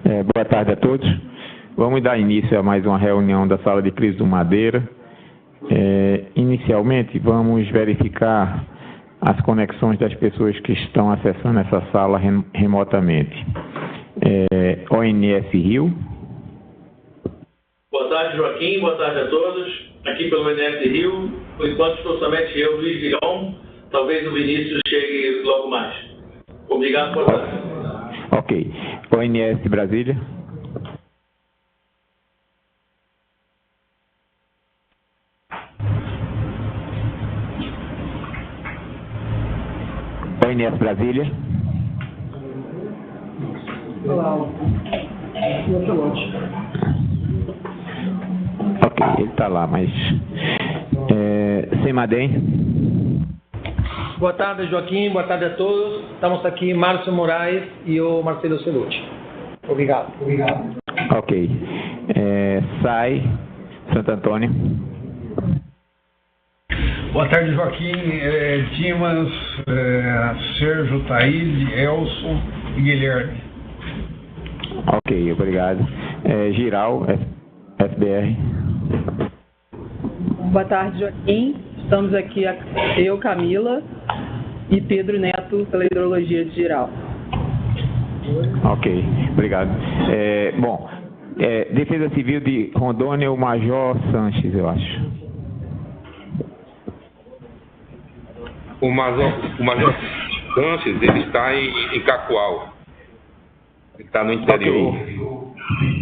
Boa tarde a todos. Vamos dar início a mais uma reunião da Sala de Crise do Madeira. Inicialmente, vamos verificar as conexões das pessoas que estão acessando essa sala remotamente. ONS Rio. Boa tarde, Joaquim. Boa tarde a todos. Aqui pelo ONS Rio. Por enquanto, estou somente eu, Luiz Virão. Talvez o Vinícius chegue logo mais. Obrigado, boa tarde. Ok. ONS Brasília. ONS Brasília. Ok, ele está lá, mas... Semadem. Boa tarde, Joaquim. Boa tarde a todos. Estamos aqui, Márcio Moraes e o Marcelo Celucci. Obrigado. Ok. SAI, Santo Antônio. Boa tarde, Joaquim. Dimas, Sérgio, Thaís, Elson e Guilherme. Ok, obrigado. Giral, FBR. Boa tarde, Joaquim. Estamos aqui, eu, Camila e Pedro Neto, pela hidrologia de Giral. Ok, obrigado. Defesa Civil de Rondônia, o Major Sanches, eu acho. O Major Sanches, ele está em Cacoal. Ele está no interior.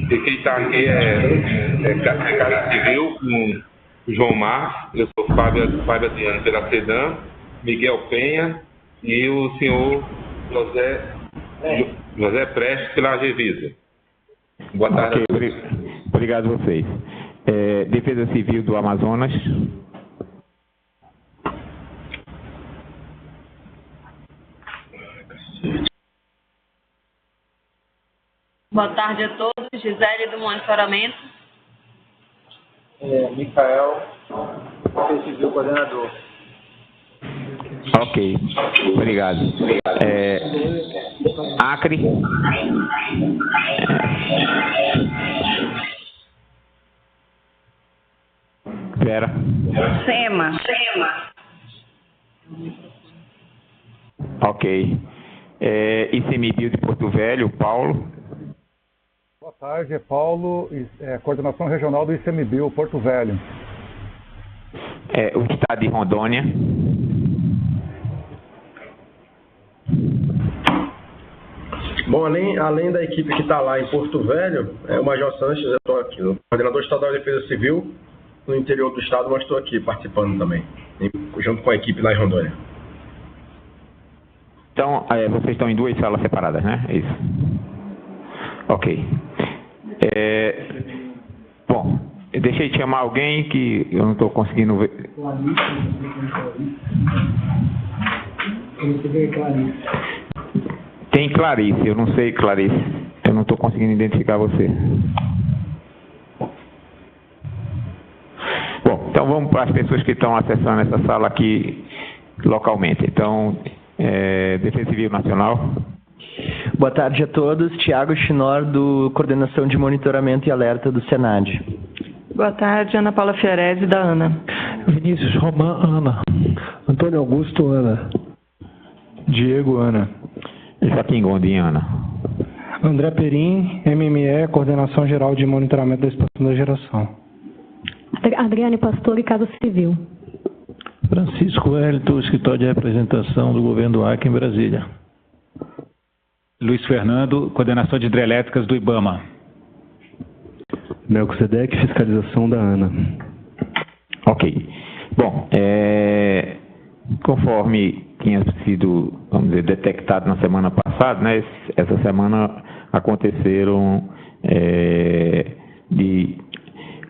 E quem está aqui é Casa Civil com o João Marcos, eu sou Fábio Adriano pela Sedan, Miguel Penha e o senhor José Prestes pela Gevisa. Boa tarde. Okay, obrigado a vocês. Defesa Civil do Amazonas. Boa tarde a todos. Gisele do Monitoramento. Micael, Defesa Civil Coordenador. Ok, obrigado. Acre. Vera. SEMA. Ok. ICMBio de Porto Velho, Paulo. Boa tarde, é Paulo, Coordenação Regional do ICMBio, Porto Velho. O Estado de Rondônia. Bom, além da equipe que está lá em Porto Velho, o Major Sanches, eu estou aqui, o Coordenador Estadual de Defesa Civil no interior do estado, mas estou aqui participando também, junto com a equipe lá em Rondônia. Então, vocês estão em duas salas separadas, né? É isso. Ok. Bom, eu deixei de chamar alguém que eu não estou conseguindo ver. Tem Clarice, eu não sei, Clarice. Eu não estou conseguindo identificar você. Bom, então vamos para as pessoas que estão acessando essa sala aqui localmente. Então, Defesa Civil Nacional. Boa tarde a todos. Tiago Chinor, do Coordenação de Monitoramento e Alerta do Senad. Boa tarde, Ana Paula Fiorese, da ANA. Vinícius Roman, ANA. Antônio Augusto, ANA. Diego, ANA. Joaquim Gondim, ANA. André Perim, MME, Coordenação Geral de Monitoramento da Expansão da Geração. Adriane Pastor, Casa Civil. Francisco Wellington, Escritório de Representação do Governo do Acre em Brasília. Luiz Fernando, Coordenação de Hidrelétricas do IBAMA. Melquisedeque, Fiscalização da ANA. Ok. Bom, conforme tinha sido, vamos dizer, detectado na semana passada, né, essa semana aconteceram de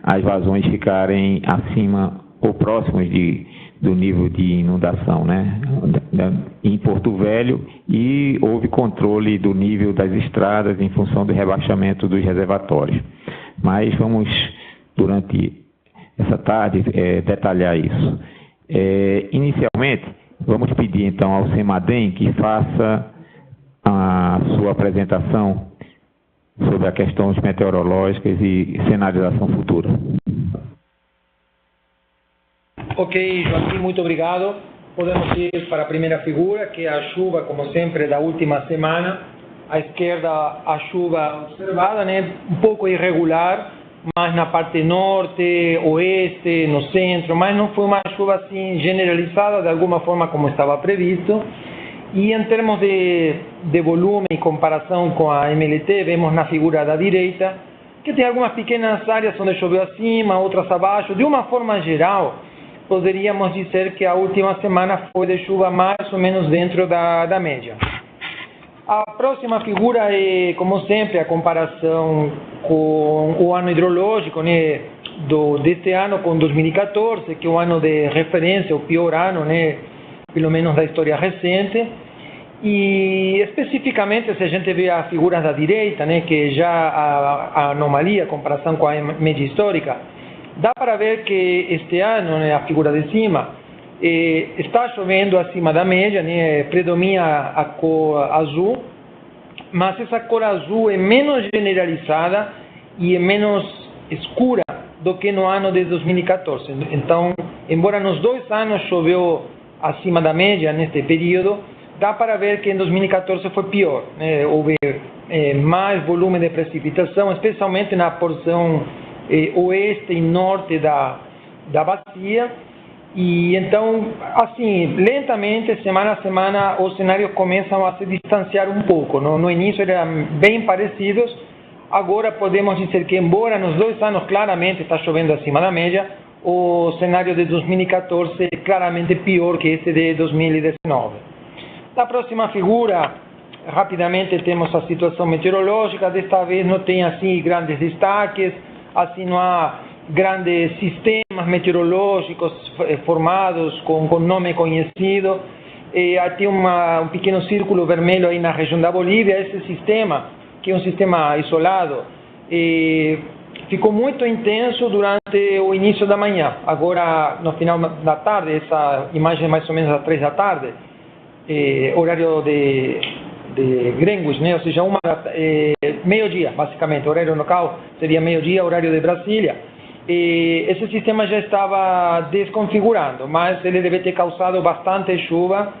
as vazões ficarem acima ou próximos do nível de inundação, né, em Porto Velho, e houve controle do nível das estradas em função do rebaixamento dos reservatórios. Mas vamos, durante essa tarde, detalhar isso. Inicialmente, vamos pedir então ao Semadem que faça a sua apresentação sobre as questões meteorológicas e sinalização futura. Ok, Joaquim, muito obrigado. Podemos ir para a primeira figura, que é a chuva, como sempre, da última semana. À esquerda, a chuva observada, né? Um pouco irregular, mais na parte norte, oeste, no centro, mas não foi uma chuva assim generalizada, de alguma forma como estava previsto. E em termos de volume e comparação com a MLT, vemos na figura da direita que tem algumas pequenas áreas onde choveu acima, outras abaixo. De uma forma geral, poderíamos dizer que a última semana foi de chuva mais ou menos dentro da média. A próxima figura é, como sempre, a comparação com o ano hidrológico, né, deste ano com 2014, que é o ano de referência, o pior ano, né, pelo menos da história recente. E especificamente, se a gente vê a figura da direita, né, que já a anomalia, a comparação com a média histórica, dá para ver que este ano, né, a figura de cima, está chovendo acima da média, né, predomina a cor azul, mas essa cor azul é menos generalizada e é menos escura do que no ano de 2014. Então, embora nos 2 anos choveu acima da média neste período, dá para ver que em 2014 foi pior, né? Houve mais volume de precipitação, especialmente na porção oeste e norte da bacia. E então, assim, lentamente, semana a semana, os cenários começam a se distanciar um pouco. No início eram bem parecidos, agora podemos dizer que, embora nos 2 anos claramente está chovendo acima da média, o cenário de 2014 é claramente pior que esse de 2019. Na próxima figura, rapidamente temos a situação meteorológica. Desta vez não tem assim grandes destaques, assim não há grandes sistemas meteorológicos formados com nome conhecido. Tem um pequeno círculo vermelho aí na região da Bolívia. Esse sistema, que é um sistema isolado, ficou muito intenso durante o início da manhã. Agora, no final da tarde, essa imagem é mais ou menos às 3 da tarde, horário de Greenwich, né? Ou seja, meio-dia, basicamente. Horário local seria meio-dia, horário de Brasília. Esse sistema já estava desconfigurando, mas ele deve ter causado bastante chuva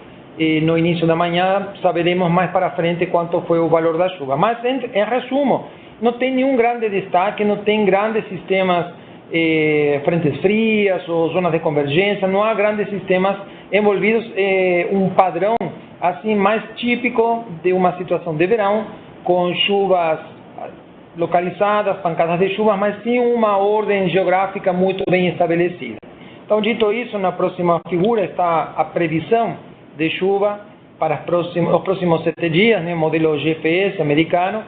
no início da manhã. Saberemos mais para frente quanto foi o valor da chuva. Mas, em resumo, não tem nenhum grande destaque, não tem grandes sistemas, frentes frias ou zonas de convergência, não há grandes sistemas envolvidos. Um padrão assim mais típico de uma situação de verão, com chuvas localizadas, pancadas de chuvas, mas sim uma ordem geográfica muito bem estabelecida. Então, dito isso, na próxima figura está a previsão de chuva para os próximos 7 dias, né, modelo GPS americano.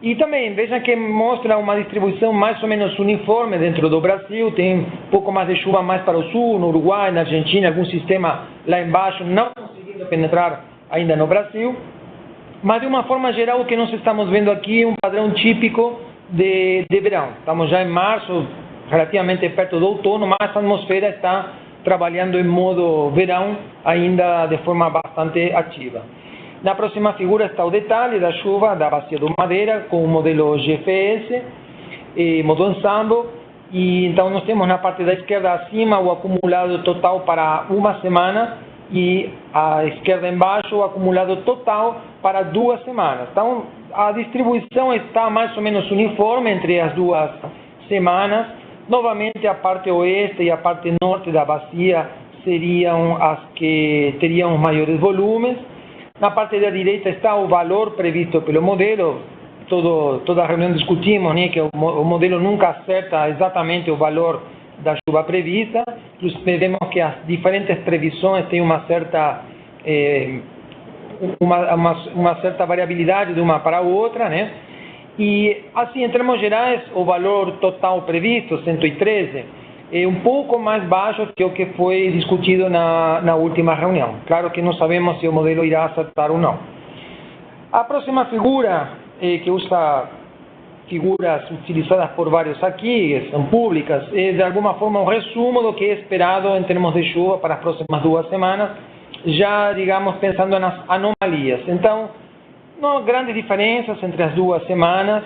E também, vejam que mostra uma distribuição mais ou menos uniforme dentro do Brasil. Tem um pouco mais de chuva mais para o sul, no Uruguai, na Argentina, algum sistema lá embaixo não conseguindo penetrar ainda no Brasil. Mas, de uma forma geral, o que nós estamos vendo aqui é um padrão típico de verão. Estamos já em março, relativamente perto do outono, mas a atmosfera está trabalhando em modo verão ainda de forma bastante ativa. Na próxima figura está o detalhe da chuva da bacia do Madeira, com o modelo GPS, modo ensemble. E então nós temos na parte da esquerda acima o acumulado total para uma semana e à esquerda embaixo o acumulado total para 2 semanas. Então a distribuição está mais ou menos uniforme entre as 2 semanas. Novamente a parte oeste e a parte norte da bacia seriam as que teriam os maiores volumes. Na parte da direita está o valor previsto pelo modelo. Toda a reunião discutimos, né, que o modelo nunca acerta exatamente o valor da chuva prevista. Vemos que as diferentes previsões têm uma certa variabilidade de uma para a outra, né? E assim, em termos gerais, o valor total previsto, 113, é um pouco mais baixo que o que foi discutido na última reunião. Claro que não sabemos se o modelo irá acertar ou não. A próxima figura, que usa figuras utilizadas por vários aqui, são públicas, é de alguma forma um resumo do que é esperado em termos de chuva para as próximas 2 semanas, já, digamos, pensando nas anomalias. Então, não grandes diferenças entre as 2 semanas,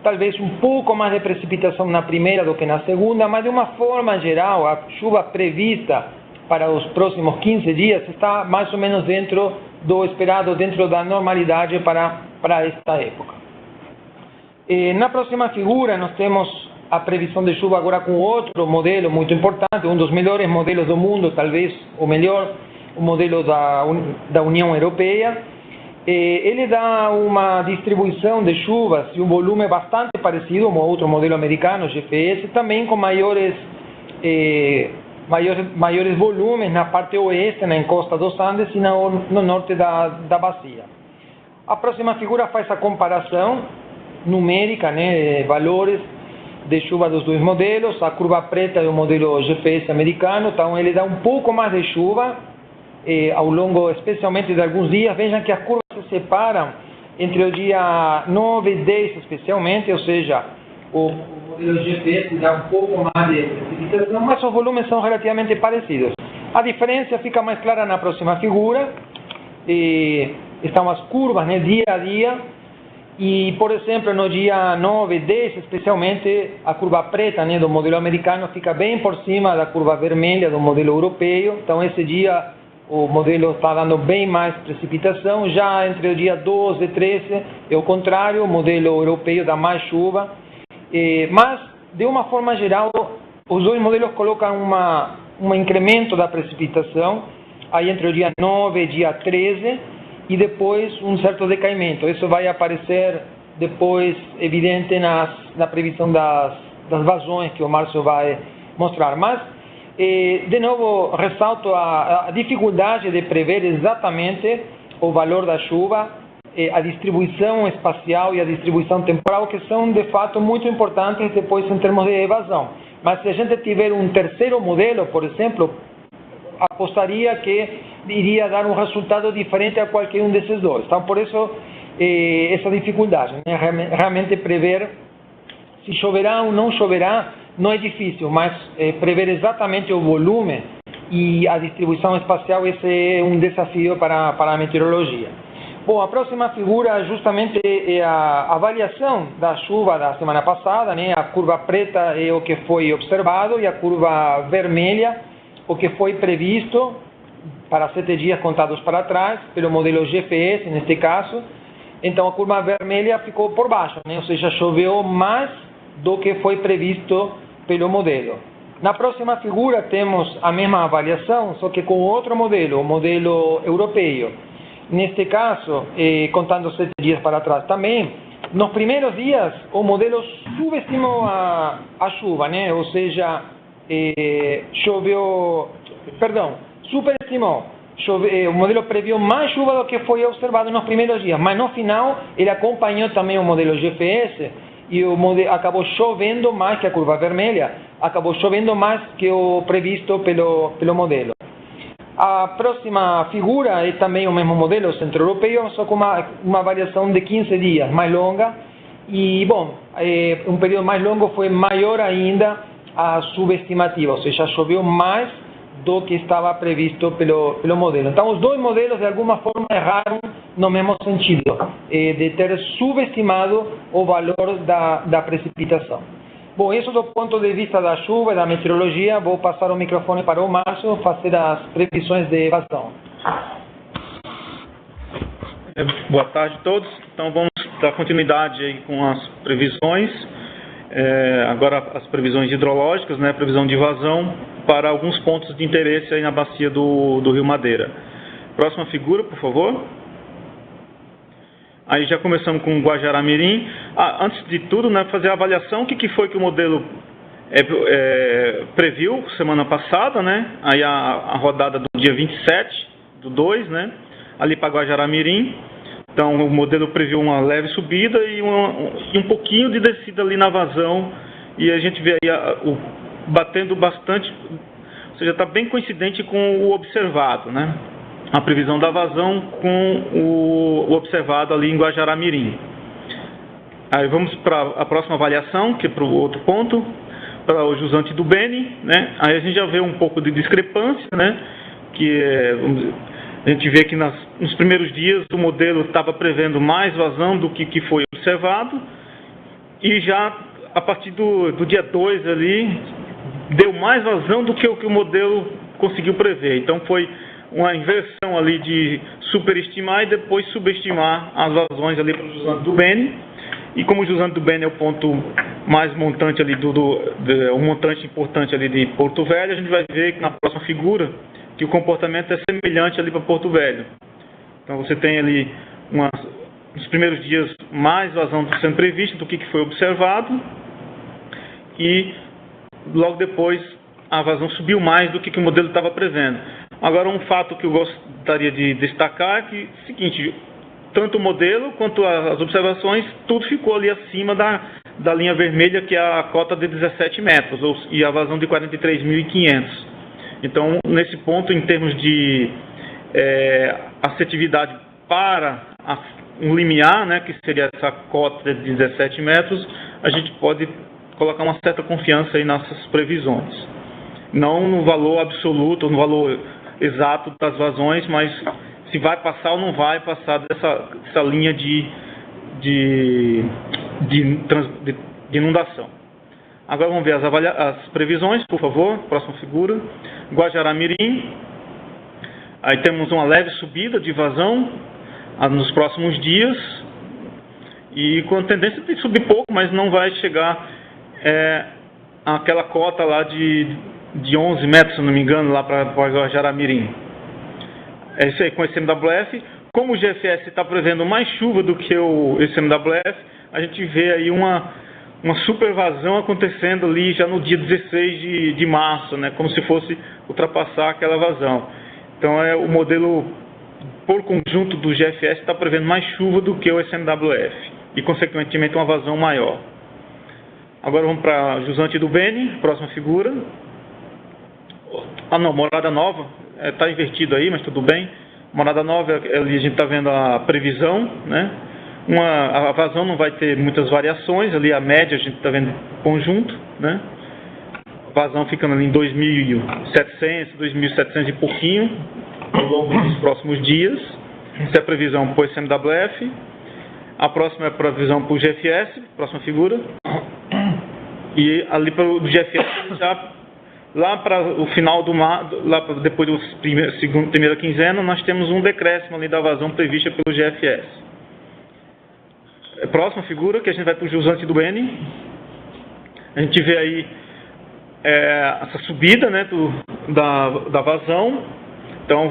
talvez um pouco mais de precipitação na primeira do que na segunda, mas de uma forma geral, a chuva prevista para os próximos 15 dias está mais ou menos dentro do esperado, dentro da normalidade para esta época. Na próxima figura, nós temos a previsão de chuva agora com outro modelo muito importante, um dos melhores modelos do mundo, talvez o melhor, o modelo da União Europeia. Ele dá uma distribuição de chuvas e um volume bastante parecido ao outro modelo americano, GPS, também com maiores volumes na parte oeste, na encosta dos Andes e no norte da bacia. A próxima figura faz a comparação numérica, né, valores de chuva dos 2 modelos. A curva preta é o modelo GPS americano, então ele dá um pouco mais de chuva ao longo, especialmente de alguns dias. Vejam que as curvas se separam entre o dia 9 e 10 especialmente, ou seja, o modelo GPS dá um pouco mais de precipitação, mas os volumes são relativamente parecidos. A diferença fica mais clara na próxima figura. Estão as curvas, né, dia a dia, e, por exemplo, no dia 9 e 10, especialmente, a curva preta, né, do modelo americano fica bem por cima da curva vermelha do modelo europeu. Então, esse dia o modelo está dando bem mais precipitação. Já entre o dia 12 e 13 é o contrário, o modelo europeu dá mais chuva. Mas, de uma forma geral, os 2 modelos colocam um incremento da precipitação aí entre o dia 9 e dia 13, e depois um certo decaimento. Isso vai aparecer depois evidente na previsão das vazões que o Márcio vai mostrar. Mas, de novo, ressalto a dificuldade de prever exatamente o valor da chuva, a distribuição espacial e a distribuição temporal, que são de fato muito importantes depois em termos de evasão. Mas se a gente tiver um terceiro modelo, por exemplo, apostaria que iria dar um resultado diferente a qualquer um desses 2. Então, por isso, essa dificuldade, né? Realmente prever se choverá ou não choverá não é difícil, mas prever exatamente o volume e a distribuição espacial, esse é um desafio para a meteorologia. Bom, a próxima figura justamente é a avaliação da chuva da semana passada, né? A curva preta é o que foi observado e a curva vermelha o que foi previsto para 7 dias contados para trás, pelo modelo GPS, neste caso. Então, a curva vermelha ficou por baixo, né? Ou seja, choveu mais do que foi previsto pelo modelo. Na próxima figura, temos a mesma avaliação, só que com outro modelo, o modelo europeu. Neste caso, contando 7 dias para trás também, nos primeiros dias, o modelo subestimou a chuva, né? Ou seja, superestimou. O modelo previu mais chuva do que foi observado nos primeiros dias, mas no final ele acompanhou também o modelo GPS e o modelo acabou chovendo mais que a curva vermelha, acabou chovendo mais que o previsto pelo modelo. A próxima figura é também o mesmo modelo centro-europeu, só com uma variação de 15 dias, mais longa, e, bom, um período mais longo foi maior ainda a subestimativa, ou seja, choveu mais do que estava previsto pelo modelo. Então, os 2 modelos, de alguma forma, erraram no mesmo sentido, de ter subestimado o valor da precipitação. Bom, isso do ponto de vista da chuva e da meteorologia. Vou passar o microfone para o Márcio fazer as previsões de evasão. Boa tarde a todos. Então, vamos dar continuidade aí com as previsões. Agora, as previsões hidrológicas, né, previsão de vazão para alguns pontos de interesse aí na bacia do Rio Madeira. Próxima figura, por favor. Aí já começamos com o Guajará-Mirim. Antes de tudo, né, fazer a avaliação, o que foi que o modelo previu semana passada, né? Aí a rodada do dia 27 do 2, né? Ali para Guajará-Mirim. Então, o modelo previu uma leve subida e um pouquinho de descida ali na vazão. E a gente vê aí batendo bastante, ou seja, está bem coincidente com o observado, né? A previsão da vazão com o observado ali em Guajará-Mirim. Aí vamos para a próxima avaliação, que é para o outro ponto, para o jusante do Beni, né? Aí a gente já vê um pouco de discrepância, né? Que A gente vê que nos primeiros dias o modelo estava prevendo mais vazão do que foi observado, e já a partir do dia 2 ali, deu mais vazão do que o modelo conseguiu prever. Então foi uma inversão ali de superestimar e depois subestimar as vazões ali para o jusante do Beni. E como o jusante do Beni é o ponto mais montante ali, um montante importante ali de Porto Velho, a gente vai ver que na próxima figura que o comportamento é semelhante ali para Porto Velho. Então você tem ali nos primeiros dias mais vazão sendo prevista do que foi observado, e logo depois a vazão subiu mais do que o modelo estava prevendo. Agora, um fato que eu gostaria de destacar é que é o seguinte: tanto o modelo quanto as observações, tudo ficou ali acima da linha vermelha, que é a cota de 17 metros, e a vazão de 43.500. Então, nesse ponto, em termos de assertividade para um limiar, né, que seria essa cota de 17 metros, a gente pode colocar uma certa confiança aí nessas previsões. Não no valor absoluto, no valor exato das vazões, mas se vai passar ou não vai passar dessa linha de inundação. Agora vamos ver as previsões, por favor. Próxima figura. Guajará-Mirim. Aí temos uma leve subida de vazão nos próximos dias, e com a tendência de subir pouco, mas não vai chegar àquela cota lá de 11 metros, se não me engano, lá para Guajará-Mirim. É isso aí com o ICMWF. Como o GFS está prevendo mais chuva do que o ICMWF, a gente vê aí uma supervasão acontecendo ali já no dia 16 de março, né, como se fosse ultrapassar aquela vazão. Então, o modelo, por conjunto do GFS, está prevendo mais chuva do que o ICMWF e, consequentemente, uma vazão maior. Agora vamos para Jusante do Beni, próxima figura. Não, Morada Nova, está invertido aí, mas tudo bem. Morada Nova, ali a gente está vendo a previsão, né? A vazão não vai ter muitas variações, ali a média a gente está vendo conjunto, né? A vazão ficando ali em 2.700, 2.700 e pouquinho ao longo dos próximos dias. Essa é a previsão para o ICMWF. A próxima é a previsão para o GFS, próxima figura. E ali para o GFS já lá para o final do lá depois da primeira quinzena, nós temos um decréscimo ali da vazão prevista pelo GFS. Próxima figura, que a gente vai para o jusante do Beni. A gente vê aí essa subida, né, da vazão. Então,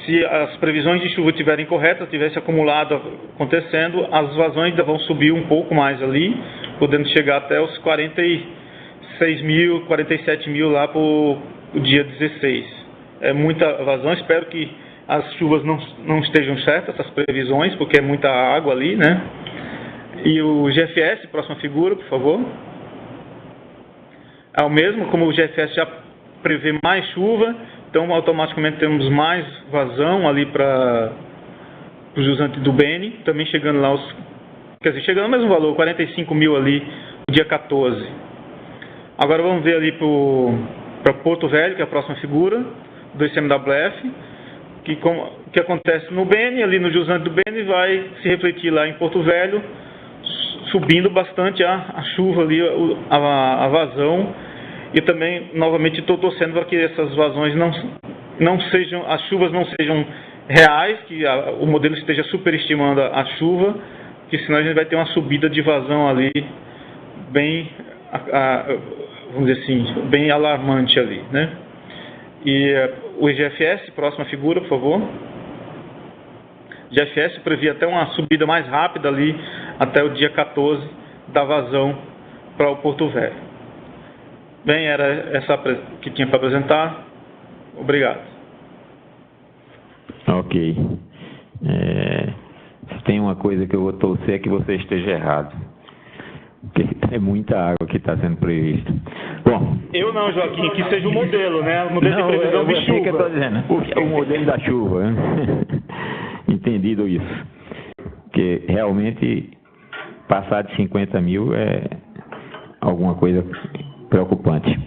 se as previsões de chuva estiverem corretas, tivesse acumulado acontecendo, as vazões ainda vão subir um pouco mais ali, podendo chegar até os 46 mil, 47 mil lá para o dia 16. É muita vazão, espero que as chuvas não estejam certas, essas previsões, porque é muita água ali, né? E o GFS, próxima figura, por favor. É o mesmo, como o GFS já prevê mais chuva, então automaticamente temos mais vazão ali para o jusante do Beni, também chegando lá chegando ao mesmo valor, 45 mil ali no dia 14. Agora vamos ver ali para Porto Velho, que é a próxima figura do ICMWF, que acontece no Beni, ali no jusante do Beni, vai se refletir lá em Porto Velho, subindo bastante a chuva ali, a vazão. E também, novamente, estou torcendo para que essas vazões não sejam, as chuvas não sejam reais, que o modelo esteja superestimando a chuva, que senão a gente vai ter uma subida de vazão ali bem, vamos dizer assim, bem alarmante ali, né? E o GFS, próxima figura, por favor. GFS previa até uma subida mais rápida ali até o dia 14 da vazão para o Porto Velho. Bem, era essa que tinha para apresentar. Obrigado. Ok. Se tem uma coisa que eu vou torcer é que você esteja errado. Porque é muita água que está sendo prevista. Bom. Eu não, Joaquim, que seja o modelo, né? O modelo de previsão de chuva. Que eu estou dizendo. O modelo da chuva, né? Entendido isso. Porque realmente passar de 50 mil é alguma coisa preocupante.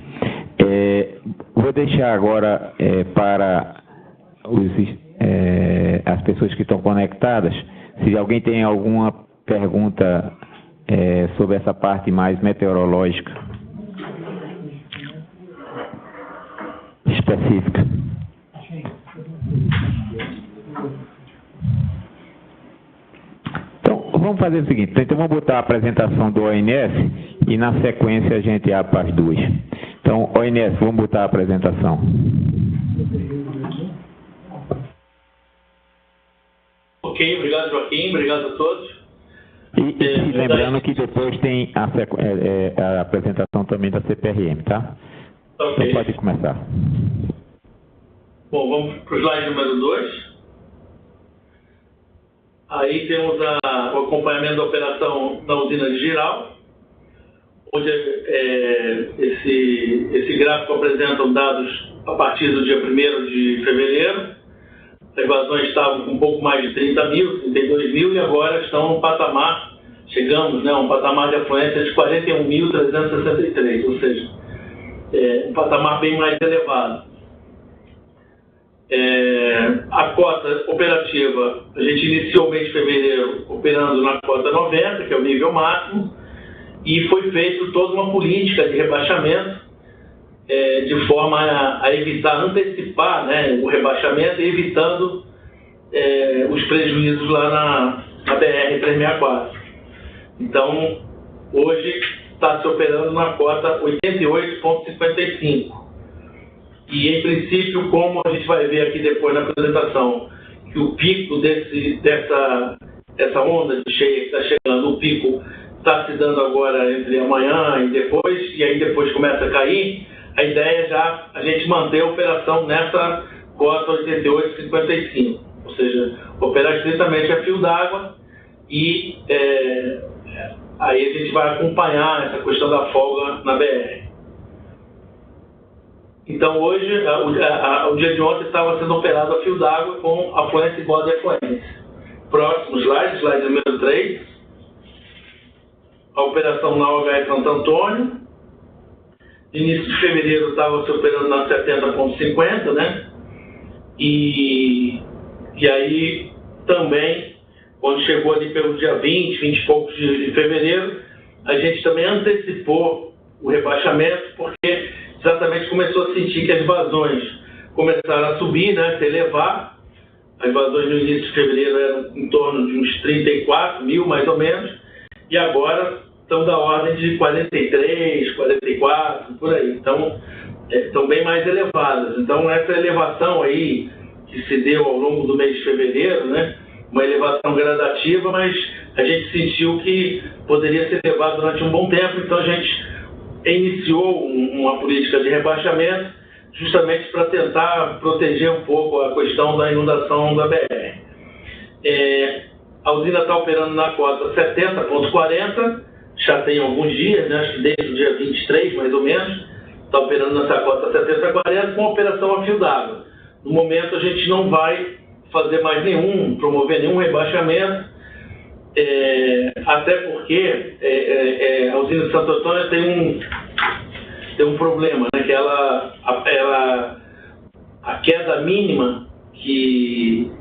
Vou deixar agora para as pessoas que estão conectadas, se alguém tem alguma pergunta sobre essa parte mais meteorológica específica. Então, vamos fazer o seguinte, então vamos botar a apresentação do ONS e na sequência a gente abre para as duas. Então, ONS, vamos botar a apresentação. Ok, obrigado, Joaquim, obrigado a todos. E lembrando que depois tem a apresentação também da CPRM, tá? Ok. Então pode começar. Bom, vamos para o slide número 2. Aí temos o acompanhamento da operação da usina de Jirau, onde esse gráfico apresenta dados a partir do dia 1º de fevereiro. As evasões estavam com um pouco mais de 30 mil, 32 mil, e agora estão no patamar, chegamos a um patamar de afluência de 41.363, ou seja, um patamar bem mais elevado. A cota operativa, a gente iniciou o mês de fevereiro operando na cota 90, que é o nível máximo, e foi feita toda uma política de rebaixamento, de forma a evitar, antecipar, né, o rebaixamento e evitando os prejuízos lá na BR-364. Então, hoje está se operando na cota 88,55. E, em princípio, como a gente vai ver aqui depois na apresentação, que o pico dessa onda de cheia que está chegando, o pico está se dando agora entre amanhã e aí depois começa a cair. A ideia é já a gente manter a operação nessa cota 88,55, ou seja, operar estritamente a fio d'água e aí a gente vai acompanhar essa questão da folga na BR. Então hoje, o dia de ontem estava sendo operado a fio d'água com afluência igual a defluência. Próximo slide número 3, a operação na OHE Santo Antônio. Início de fevereiro estava se operando na 70,50, né? E aí também, quando chegou ali pelo dia 20 e poucos de fevereiro, a gente também antecipou o rebaixamento, porque exatamente começou a sentir que as vazões começaram a subir, né? Se elevar. As vazões no início de fevereiro eram em torno de uns 34 mil, mais ou menos, e agora estão da ordem de 43, 44, por aí. Então, estão bem mais elevadas. Então, essa elevação aí que se deu ao longo do mês de fevereiro, né, uma elevação gradativa, mas a gente sentiu que poderia ser elevado durante um bom tempo, então a gente iniciou uma política de rebaixamento justamente para tentar proteger um pouco a questão da inundação da BR. A usina está operando na cota 70,40, já tem alguns dias, né, acho que desde o dia 23, mais ou menos, está operando nessa cota 70,40 com operação a fio d'água. No momento, a gente não vai fazer mais promover nenhum rebaixamento, até porque a usina de Santo Antônio tem um problema, né, que a queda mínima que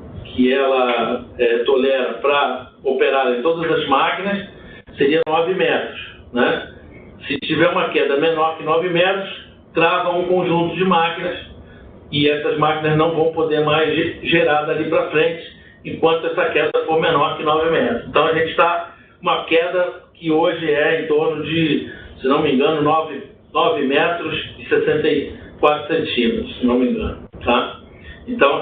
ela tolera para operar em todas as máquinas seria 9 metros, né? Se tiver uma queda menor que 9 metros, trava um conjunto de máquinas e essas máquinas não vão poder mais gerar dali para frente enquanto essa queda for menor que 9 metros. Então a gente está uma queda que hoje é em torno de, se não me engano, 9 metros e 64 centímetros, se não me engano, tá? Então,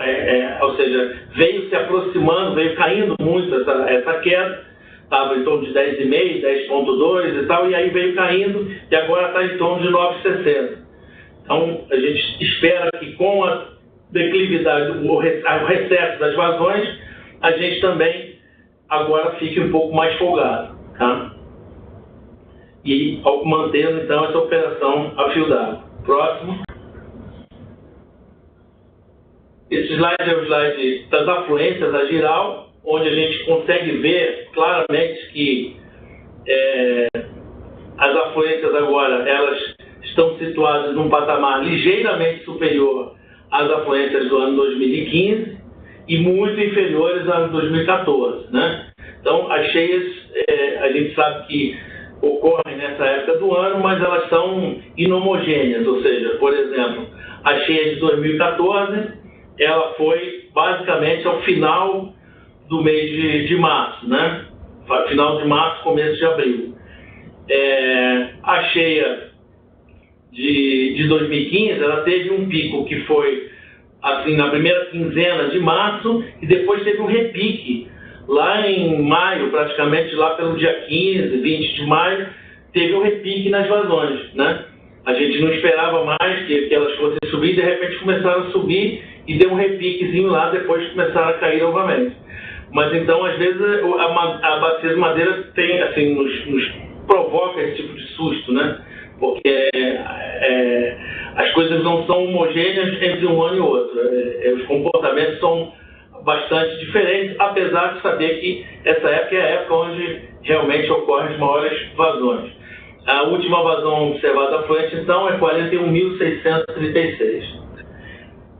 ou seja, veio se aproximando, veio caindo muito essa queda, estava em torno de 10,5, 10,2 e tal, e aí veio caindo e agora está em torno de 9,60. Então, a gente espera que com a declividade, o recesso das vazões, a gente também agora fique um pouco mais folgado, tá? E mantendo, então, essa operação a fio d'água. Próximo. Esse slide é o slide das afluências da Jirau, onde a gente consegue ver claramente que as afluências agora elas estão situadas num patamar ligeiramente superior às afluências do ano 2015 e muito inferiores a 2014, né? Então, as cheias, a gente sabe que ocorrem nessa época do ano, mas elas são inhomogêneas, ou seja, por exemplo, a cheia de 2014, ela foi basicamente ao final do mês de março, né? Final de março, começo de abril. A cheia de 2015, ela teve um pico que foi assim na primeira quinzena de março e depois teve um repique lá em maio, praticamente lá pelo dia 15, 20 de maio, teve um repique nas vazões, né? A gente não esperava mais que elas fossem subir, de repente começaram a subir e deu um repiquezinho lá, depois começaram a cair novamente. Mas então, às vezes, a bacia de madeira tem, assim, nos provoca esse tipo de susto, né? Porque as coisas não são homogêneas entre um ano e outro. Os comportamentos são bastante diferentes, apesar de saber que essa época é a época onde realmente ocorrem as maiores vazões. A última vazão observada afluente, então, é 41.636.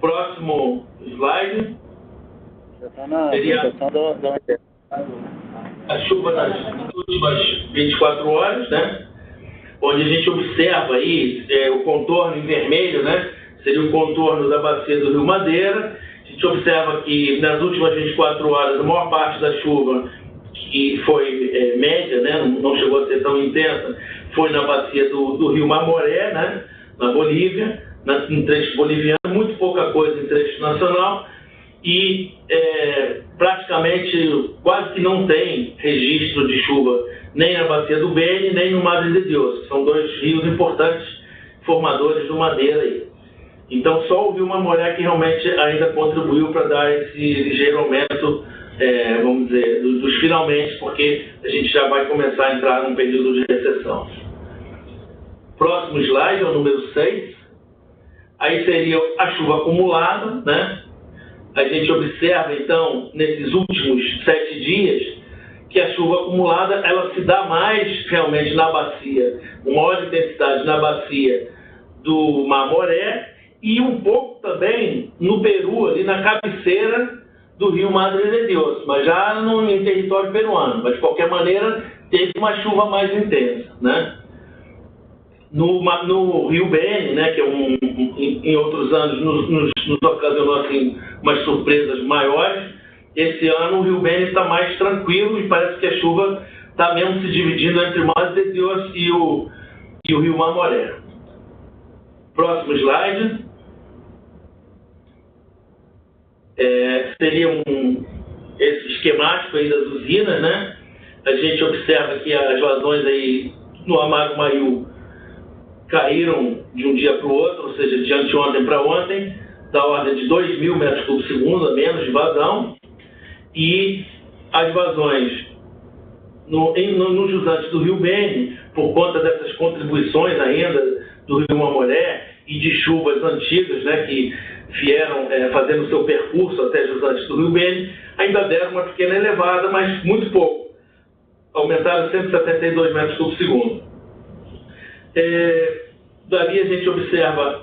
Próximo slide seria a chuva das últimas 24 horas, né? Onde a gente observa aí o contorno em vermelho, né? Seria o contorno da bacia do Rio Madeira. A gente observa que nas últimas 24 horas a maior parte da chuva, que foi média, né? Não chegou a ser tão intensa, foi na bacia do Rio Mamoré, né? Na Bolívia, em trecho boliviano, muito pouca coisa em trecho nacional e praticamente quase que não tem registro de chuva nem na bacia do Beni, nem no Madre de Deus, que são dois rios importantes formadores do Madeira aí. Então só o Rio Mamoré que realmente ainda contribuiu para dar esse ligeiro aumento, vamos dizer, dos finalmente, porque a gente já vai começar a entrar num período de recessão. Próximo slide, é o número 6. Aí seria a chuva acumulada, né? A gente observa, então, nesses últimos 7 dias, que a chuva acumulada, ela se dá mais realmente na bacia, com maior intensidade na bacia do Mamoré e um pouco também no Peru, ali na cabeceira do Rio Madre de Deus, mas já em território peruano. Mas, de qualquer maneira, teve uma chuva mais intensa, né? No Rio Beni, né, que em outros anos nos ocasionou assim, umas surpresas maiores, esse ano o Rio Beni está mais tranquilo e parece que a chuva está mesmo se dividindo entre o Madre de Deus e o Rio Mamoré. Próximo slide. Seria esse esquemático aí das usinas, né? A gente observa que as vazões aí no Amaro Maiú caíram de um dia para o outro, ou seja, de anteontem para ontem, da ordem de 2.000 metros por segundo a menos de vazão, e as vazões nos jusantes do Rio Beni, por conta dessas contribuições ainda do Rio Mamoré e de chuvas antigas, né, que vieram fazendo seu percurso até jusantes do Rio Beni, ainda deram uma pequena elevada, mas muito pouco. Aumentaram 172 metros por segundo. Dali a gente observa,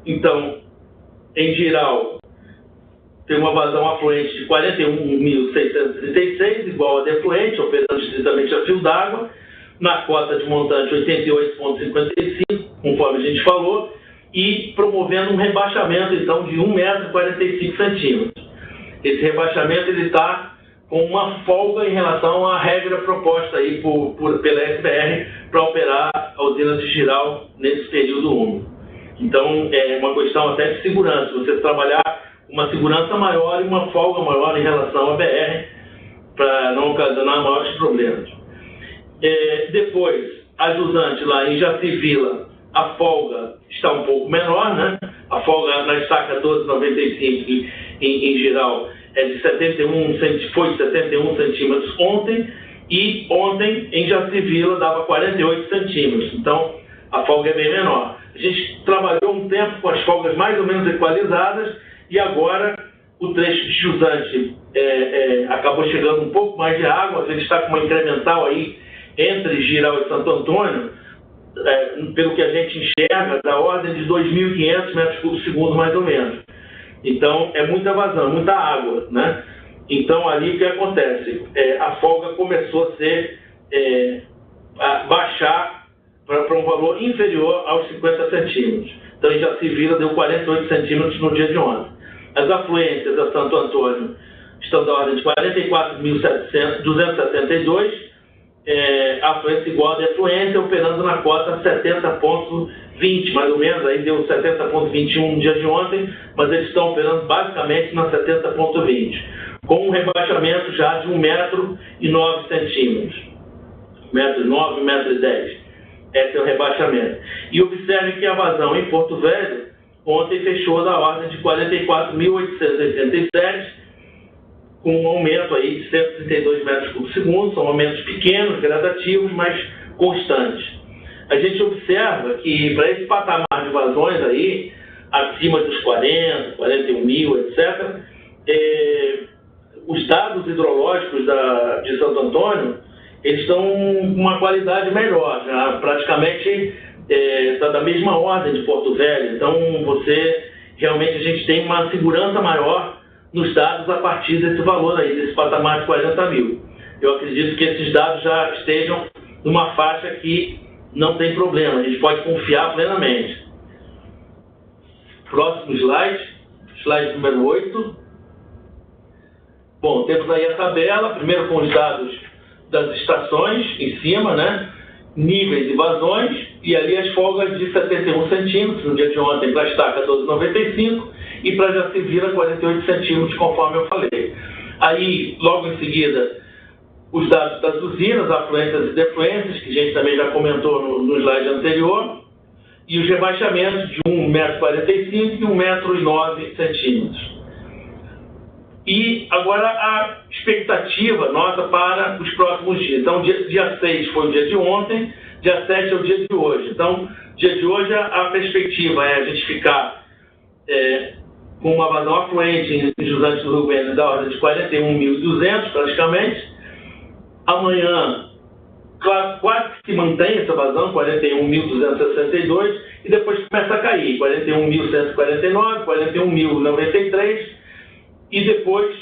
então, em geral, tem uma vazão afluente de 41.636, igual a defluente, operando distritamente a fio d'água, na cota de montante 88,55, conforme a gente falou, e promovendo um rebaixamento, então, de 1,45 m. Esse rebaixamento ele está com uma folga em relação à regra proposta aí pela SBR para operar a usina de Jirau nesse período úmido. Então, é uma questão até de segurança, você trabalhar uma segurança maior e uma folga maior em relação à BR para não ocasionar maiores problemas. Depois, a jusante lá em Jacivila, a folga está um pouco menor, né? A folga na estaca 12,95 em geral é de 71 centímetros ontem, e ontem em Jacivila dava 48 centímetros, então a folga é bem menor. A gente trabalhou um tempo com as folgas mais ou menos equalizadas e agora o trecho de jusante acabou chegando um pouco mais de água, a gente está com uma incremental aí entre Jirau e Santo Antônio, pelo que a gente enxerga, da ordem de 2.500 metros por segundo mais ou menos. Então, é muita vazão, muita água, né? Então, ali o que acontece? A folga começou a baixar para um valor inferior aos 50 centímetros. Então, em Jacivila deu 48 centímetros no dia de ontem. As afluências a Santo Antônio estão da ordem de 44.272, afluência igual de afluência, operando na cota 70,20, mais ou menos, aí deu 70,21 no dia de ontem, mas eles estão operando basicamente na 70,20, com um rebaixamento já de 1,09 m. 1,09 m, 1,10 m. Esse é o rebaixamento. E observe que a vazão em Porto Velho ontem fechou da ordem de 44.887, com um aumento aí de 132 metros por segundo. São aumentos pequenos, gradativos, mas constantes. A gente observa que para esse patamar de vazões aí, acima dos 40, 41 mil, etc., os dados hidrológicos de Santo Antônio, eles estão com uma qualidade melhor, já praticamente está da mesma ordem de Porto Velho. Então, realmente a gente tem uma segurança maior nos dados a partir desse valor aí, desse patamar de 40 mil. Eu acredito que esses dados já estejam numa faixa que não tem problema, a gente pode confiar plenamente. Próximo slide número 8. Bom, temos aí a tabela, primeiro com os dados das estações em cima, né? Níveis e vazões, e ali as folgas de 71 centímetros, no dia de ontem para a estaca 12,95 e para Jacivila 48 centímetros, conforme eu falei. Aí, logo em seguida, os dados das usinas, afluências e defluências, que a gente também já comentou no slide anterior, e os rebaixamentos de 1,45 m e 1,09 m. E agora a expectativa nossa para os próximos dias. Então, dia 6 foi o dia de ontem, dia 7 é o dia de hoje. Então, dia de hoje a perspectiva é a gente ficar com uma vazão afluente em Jusante do Rio Grande da ordem de 41.200 praticamente. Amanhã quase que se mantém essa vazão, 41.262, e depois começa a cair, 41.149, 41.093, e depois,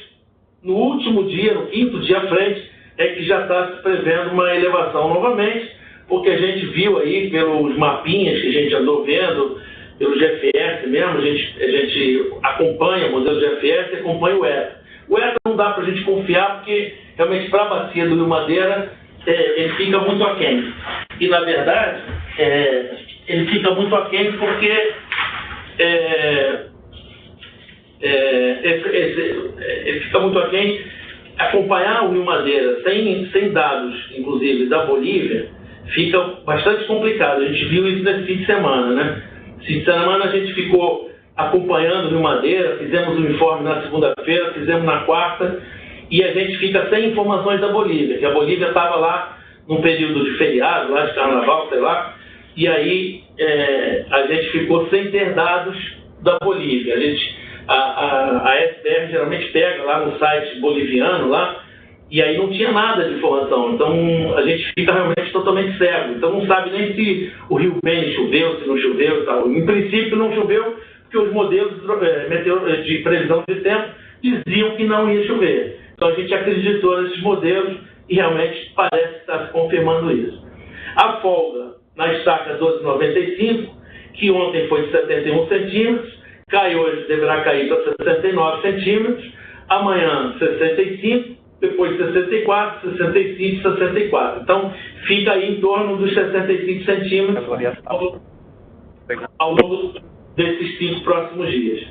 no último dia, no quinto dia à frente, é que já está se prevendo uma elevação novamente, porque a gente viu aí pelos mapinhas que a gente andou vendo, pelo GFS mesmo, a gente acompanha o modelo GFS e acompanha o ETA. O ETA não dá para a gente confiar, porque realmente para a bacia do Rio Madeira ele fica muito aquém. E na verdade, ele fica muito aquém porque ele fica muito aquém. Acompanhar o Rio Madeira sem dados, inclusive da Bolívia, fica bastante complicado. A gente viu isso nesse fim de semana, né? Fim de semana a gente ficou acompanhando o Rio Madeira, fizemos um informe na segunda-feira, fizemos na quarta, e a gente fica sem informações da Bolívia, que a Bolívia estava lá num período de feriado, lá de carnaval, sei lá, e aí a gente ficou sem ter dados da Bolívia. A SPR geralmente pega lá no site boliviano, lá, e aí não tinha nada de informação. Então a gente fica realmente totalmente cego. Então não sabe nem se o Rio Beni choveu, se não choveu e tal. Em princípio não choveu, porque os modelos de previsão de tempo diziam que não ia chover. Então a gente acreditou nesses modelos e realmente parece estar se confirmando isso. A folga na estaca 12,95, que ontem foi de 71 centímetros, hoje deverá cair para 69 centímetros, amanhã 65, depois 64, 65, 64. Então, fica aí em torno dos 65 centímetros ao longo desses 5 próximos dias.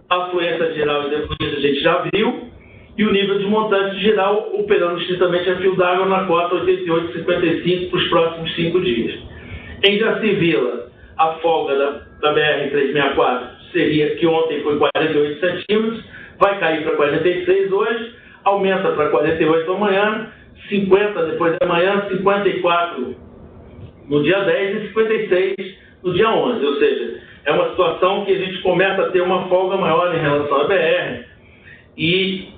A afluência geral e defluência a gente já viu, e o nível de montante geral operando estritamente a fio d'água na cota 88,55 para os próximos 5 dias. Em Jacivila, a folga da BR-364 seria, que ontem foi 48 centímetros, vai cair para 46 hoje, aumenta para 48 amanhã, 50 depois da manhã, 54 no dia 10 e 56 no dia 11. Ou seja, é uma situação que a gente começa a ter uma folga maior em relação à BR, e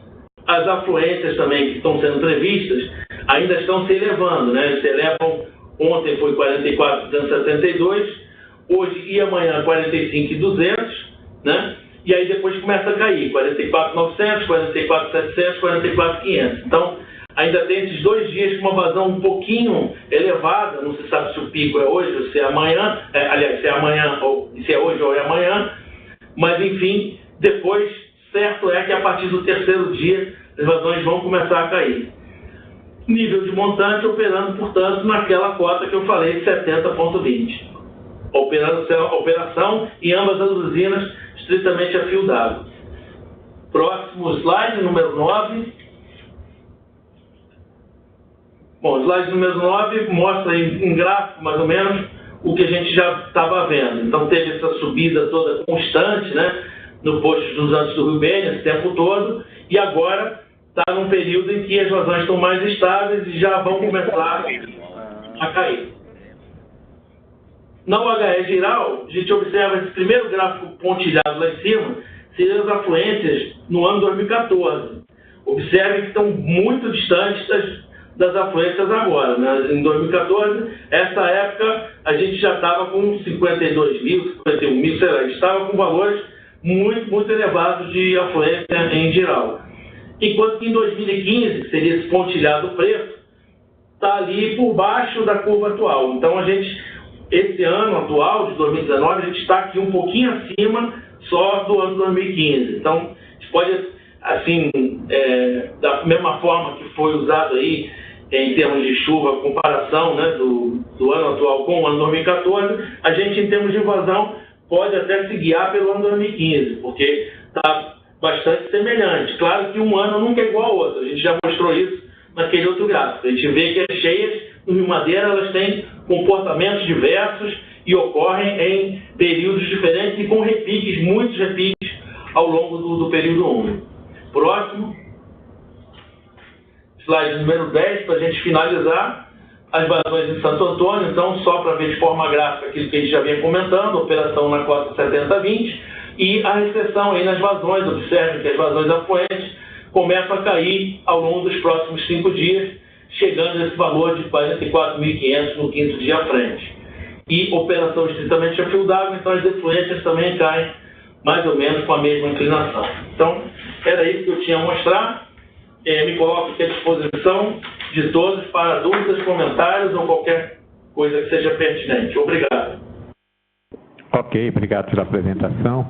as afluências também que estão sendo previstas ainda estão se elevando, né? Se elevam, ontem foi 44,272, hoje e amanhã 45,200, né? E aí depois começa a cair, 44.900, 44.700, 44.500. Então, ainda tem esses 2 dias com uma vazão um pouquinho elevada, não se sabe se o pico é hoje ou se é amanhã, aliás, se é amanhã, ou se é hoje ou é amanhã, mas enfim, depois, certo é que a partir do 3º dia, as vazões vão começar a cair. Nível de montante operando, portanto, naquela cota que eu falei, 70,20. Operação em ambas as usinas, estritamente a fio d'água. Próximo slide, número 9. Bom, o slide número 9 mostra em gráfico, mais ou menos, o que a gente já estava vendo. Então, teve essa subida toda constante, né, no posto dos Andes do Rio Bene, esse tempo todo, e agora está num período em que as vazões estão mais estáveis e já vão começar a cair. Na UHE geral, a gente observa esse primeiro gráfico pontilhado lá em cima, seriam as afluências no ano 2014. Observe que estão muito distantes das afluências agora, né? Em 2014, essa época, a gente já estava com 52 mil, 51 mil, sei lá, a gente estava com valores muito, muito elevados de afluência em geral. Enquanto que em 2015, que seria esse pontilhado preto, está ali por baixo da curva atual. Então, esse ano atual, de 2019, a gente está aqui um pouquinho acima só do ano 2015. Então, a gente pode, assim, da mesma forma que foi usado aí em termos de chuva, comparação, né, do ano atual com o ano 2014, a gente, em termos de vazão, pode até se guiar pelo ano 2015, porque está bastante semelhante. Claro que um ano nunca é igual ao outro, a gente já mostrou isso naquele outro gráfico. A gente vê que as cheias no Rio Madeira, elas têm comportamentos diversos e ocorrem em períodos diferentes e com repiques, muitos repiques ao longo do período úmido. Próximo. Slide número 10, para a gente finalizar. As vazões em Santo Antônio, então, só para ver de forma gráfica aquilo que a gente já vinha comentando, operação na cota 70-20, e a recessão aí nas vazões. Observe que as vazões afluentes começam a cair ao longo dos próximos 5 dias, chegando nesse valor de 44.500 no 5º dia à frente. E operação estritamente a fio d'água, então as efluências também caem mais ou menos com a mesma inclinação. Então, era isso que eu tinha a mostrar. Me coloco aqui à disposição de todos para dúvidas, comentários ou qualquer coisa que seja pertinente. Obrigado. Ok, obrigado pela apresentação.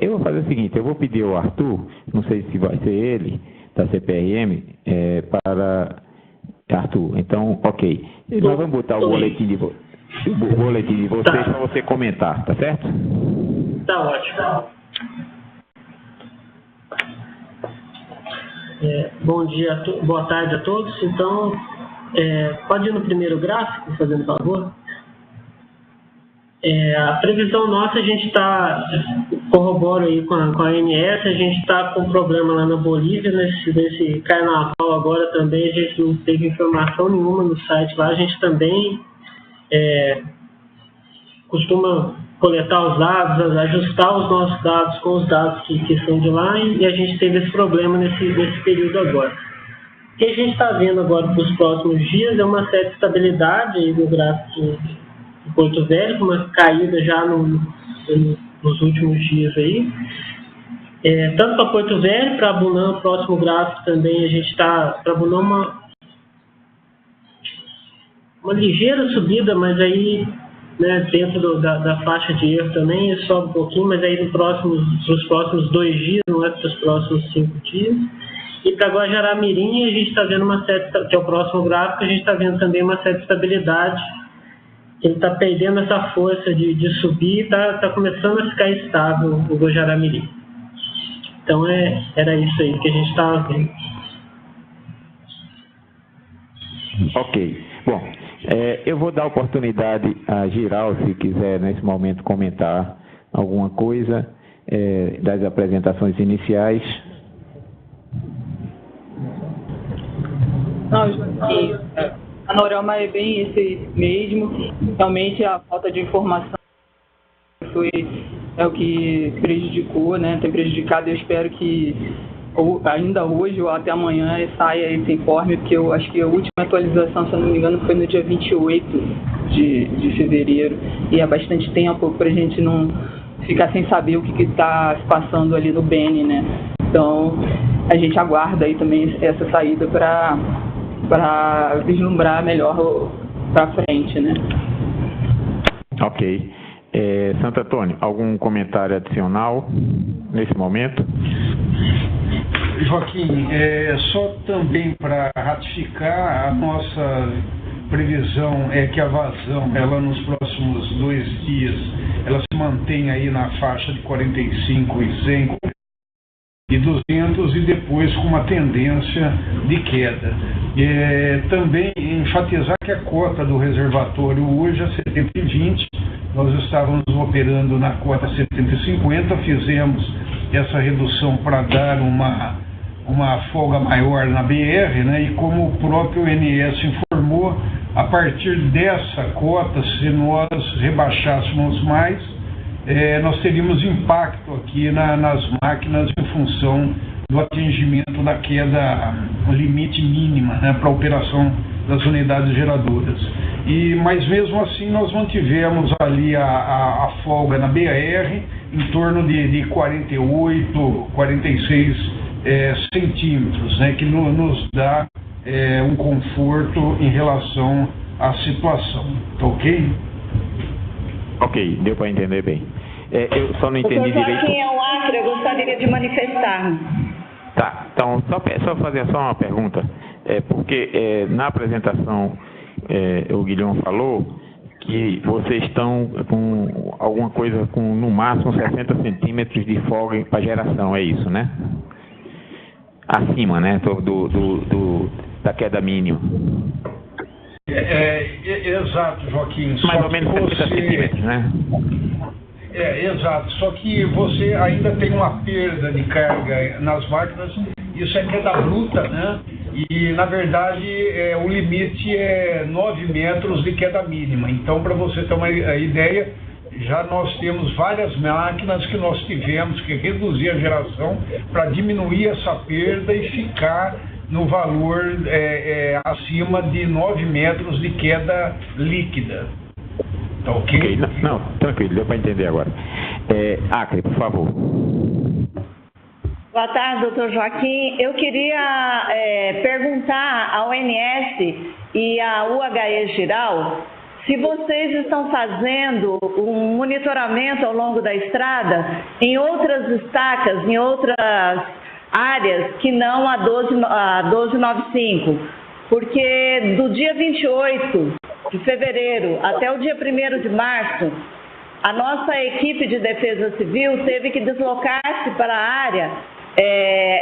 Eu vou fazer o seguinte, eu vou pedir ao Arthur, não sei se vai ser ele, da CPRM, para... Arthur, então, ok. Nós vamos botar o boletim de vocês para você comentar, tá certo? Tá ótimo. Bom dia, boa tarde a todos. Então, pode ir no primeiro gráfico, fazendo favor? A previsão nossa, a gente está, corrobora aí com a ANS, a gente está com problema lá na Bolívia, nesse carnaval agora também, a gente não teve informação nenhuma no site lá, a gente também costuma coletar os dados, ajustar os nossos dados com os dados que são de lá, e a gente teve esse problema nesse período agora. O que a gente está vendo agora para os próximos dias é uma certa estabilidade aí no gráfico de Porto Velho, com uma caída já nos últimos dias aí. Tanto para Porto Velho, para Abunã, o próximo gráfico também, a gente está para Abunã uma ligeira subida, mas aí, né, dentro da faixa de erro também, sobe um pouquinho, mas aí nos próximos 2 dias, não é para os próximos 5 dias. E para Guajará-Mirim, a gente está vendo uma certa, que é o próximo gráfico, a gente está vendo também uma certa estabilidade. Ele está perdendo essa força de subir e está começando a ficar estável o Guajará-Mirim. Então, era isso aí que a gente estava vendo. Ok. Bom, eu vou dar oportunidade a Giral, se quiser, nesse momento, comentar alguma coisa das apresentações iniciais. Não, o panorama é bem esse mesmo. Realmente a falta de informação é o que prejudicou, né? Tem prejudicado. Eu espero que ainda hoje ou até amanhã saia esse informe, porque eu acho que a última atualização, se eu não me engano, foi no dia 28 de fevereiro, e é bastante tempo para a gente não ficar sem saber o que está se passando ali no Beni, né? Então, a gente aguarda aí também essa saída para vislumbrar melhor para frente, né? Ok. Santo Antônio, algum comentário adicional nesse momento? Joaquim, só também para ratificar, a nossa previsão é que a vazão, ela nos próximos 2 dias, ela se mantém aí na faixa de 45 e 100 e 200 e depois com uma tendência de queda. Também enfatizar que a cota do reservatório hoje é 70,20, nós estávamos operando na cota 70,50, fizemos essa redução para dar uma folga maior na BR, né? E como o próprio ONS informou, a partir dessa cota, se nós rebaixássemos mais, nós teríamos impacto aqui nas máquinas em função do atingimento da queda limite mínima, né, para a operação das unidades geradoras. Mas mesmo assim nós mantivemos ali a folga na BR em torno de 48, 46 centímetros, né, que nos dá um conforto em relação à situação. Tá ok? Ok, deu para entender bem. Eu só não entendi direito. Joaquim, é o Acre, eu gostaria de manifestar. Tá, então só fazer uma pergunta. Porque na apresentação o Guilherme falou que vocês estão com alguma coisa com no máximo 60 centímetros de folga para geração, é isso, né? Acima, né, da queda mínima. Exato, Joaquim. Mais ou menos 60 centímetros, né? Exato. Só que você ainda tem uma perda de carga nas máquinas, isso é queda bruta, né? E, na verdade, o limite é 9 metros de queda mínima. Então, para você ter uma ideia, já nós temos várias máquinas que nós tivemos que reduzir a geração para diminuir essa perda e ficar no valor acima de 9 metros de queda líquida. Tá ok? Não, tranquilo, deu para entender agora. Acre, por favor. Boa tarde, doutor Joaquim. Eu queria perguntar ao ONS e à UHE Giral se vocês estão fazendo um monitoramento ao longo da estrada em outras estacas, em outras áreas que não a 1295, porque do dia 28 de fevereiro até o dia 1º de março, a nossa equipe de defesa civil teve que deslocar-se para a área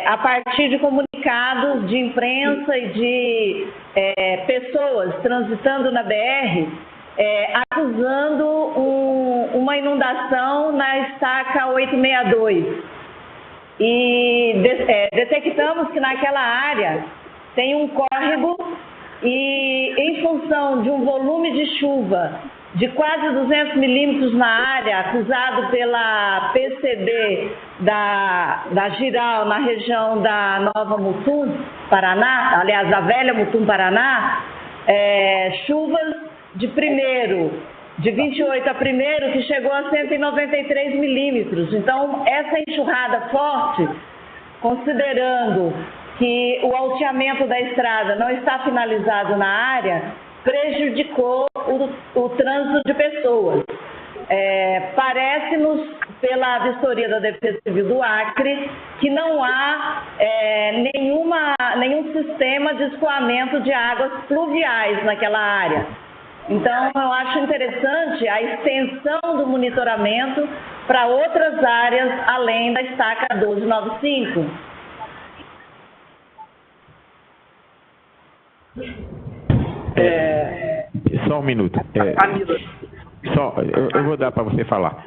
a partir de comunicados de imprensa e de pessoas transitando na BR, acusando uma inundação na estaca 862. E detectamos que naquela área tem um córrego e, em função de um volume de chuva de quase 200 milímetros na área, acusado pela PCB da Giral, na região da Nova Mutum, Paraná, aliás, da Velha Mutum, Paraná, chuvas de 28 a 1º, que chegou a 193 milímetros. Então, essa enxurrada forte, considerando que o alteamento da estrada não está finalizado na área, prejudicou o trânsito de pessoas. Parece-nos, pela vistoria da Defesa Civil do Acre, que não há nenhum sistema de escoamento de águas pluviais naquela área. Então, eu acho interessante a extensão do monitoramento para outras áreas além da estaca 1295. Só um minuto. Eu vou dar para você falar.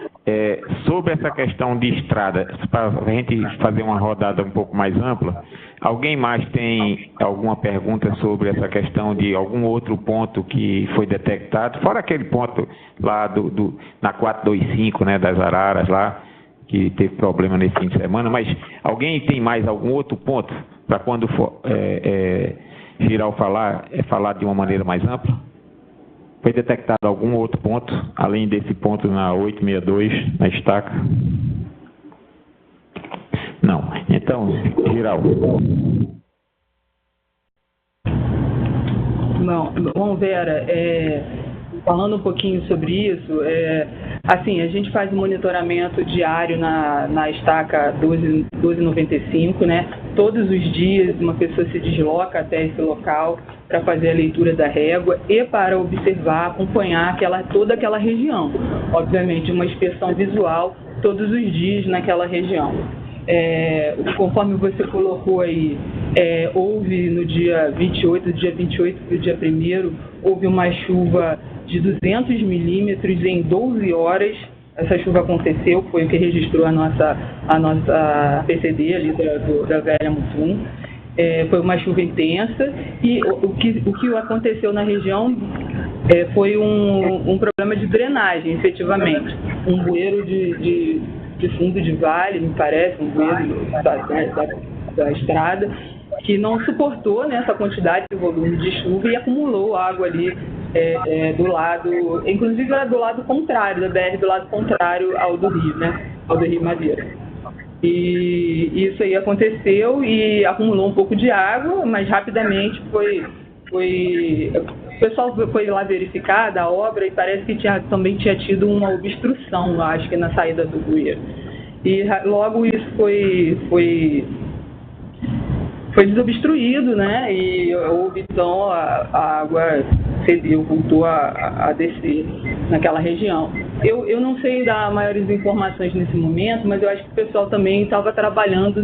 Sobre essa questão de estrada, para a gente fazer uma rodada um pouco mais ampla, alguém mais tem alguma pergunta sobre essa questão de algum outro ponto que foi detectado, fora aquele ponto lá na 425, né, das Araras lá, que teve problema nesse fim de semana, mas alguém tem mais algum outro ponto para quando for Giral falar de uma maneira mais ampla? Foi detectado algum outro ponto, além desse ponto na 862, na estaca? Não. Então, Giral. Bom, Vera, falando um pouquinho sobre isso, assim, a gente faz um monitoramento diário na estaca 1295, né? Todos os dias uma pessoa se desloca até esse local para fazer a leitura da régua e para observar, acompanhar toda aquela região. Obviamente, uma inspeção visual todos os dias naquela região. Conforme você colocou aí, houve no dia 28 e dia 1º, houve uma chuva de 200 milímetros em 12 horas. Essa chuva aconteceu, foi o que registrou a nossa PCD ali da Velha Mutum. Foi uma chuva intensa e o que aconteceu na região foi um problema de drenagem, efetivamente. Um bueiro de fundo de vale, me parece, um bueiro da estrada, que não suportou, né, essa quantidade de volume de chuva e acumulou água ali do lado, inclusive era do lado contrário, da BR do lado contrário ao do Rio, né, ao do Rio Madeira. E isso aí aconteceu e acumulou um pouco de água, mas rapidamente o pessoal foi lá verificar a obra e parece que também tinha tido uma obstrução, acho que na saída do bueiro. E logo isso foi desobstruído, né? E houve então a água cedeu, voltou a descer naquela região. Eu não sei dar maiores informações nesse momento, mas eu acho que o pessoal também estava trabalhando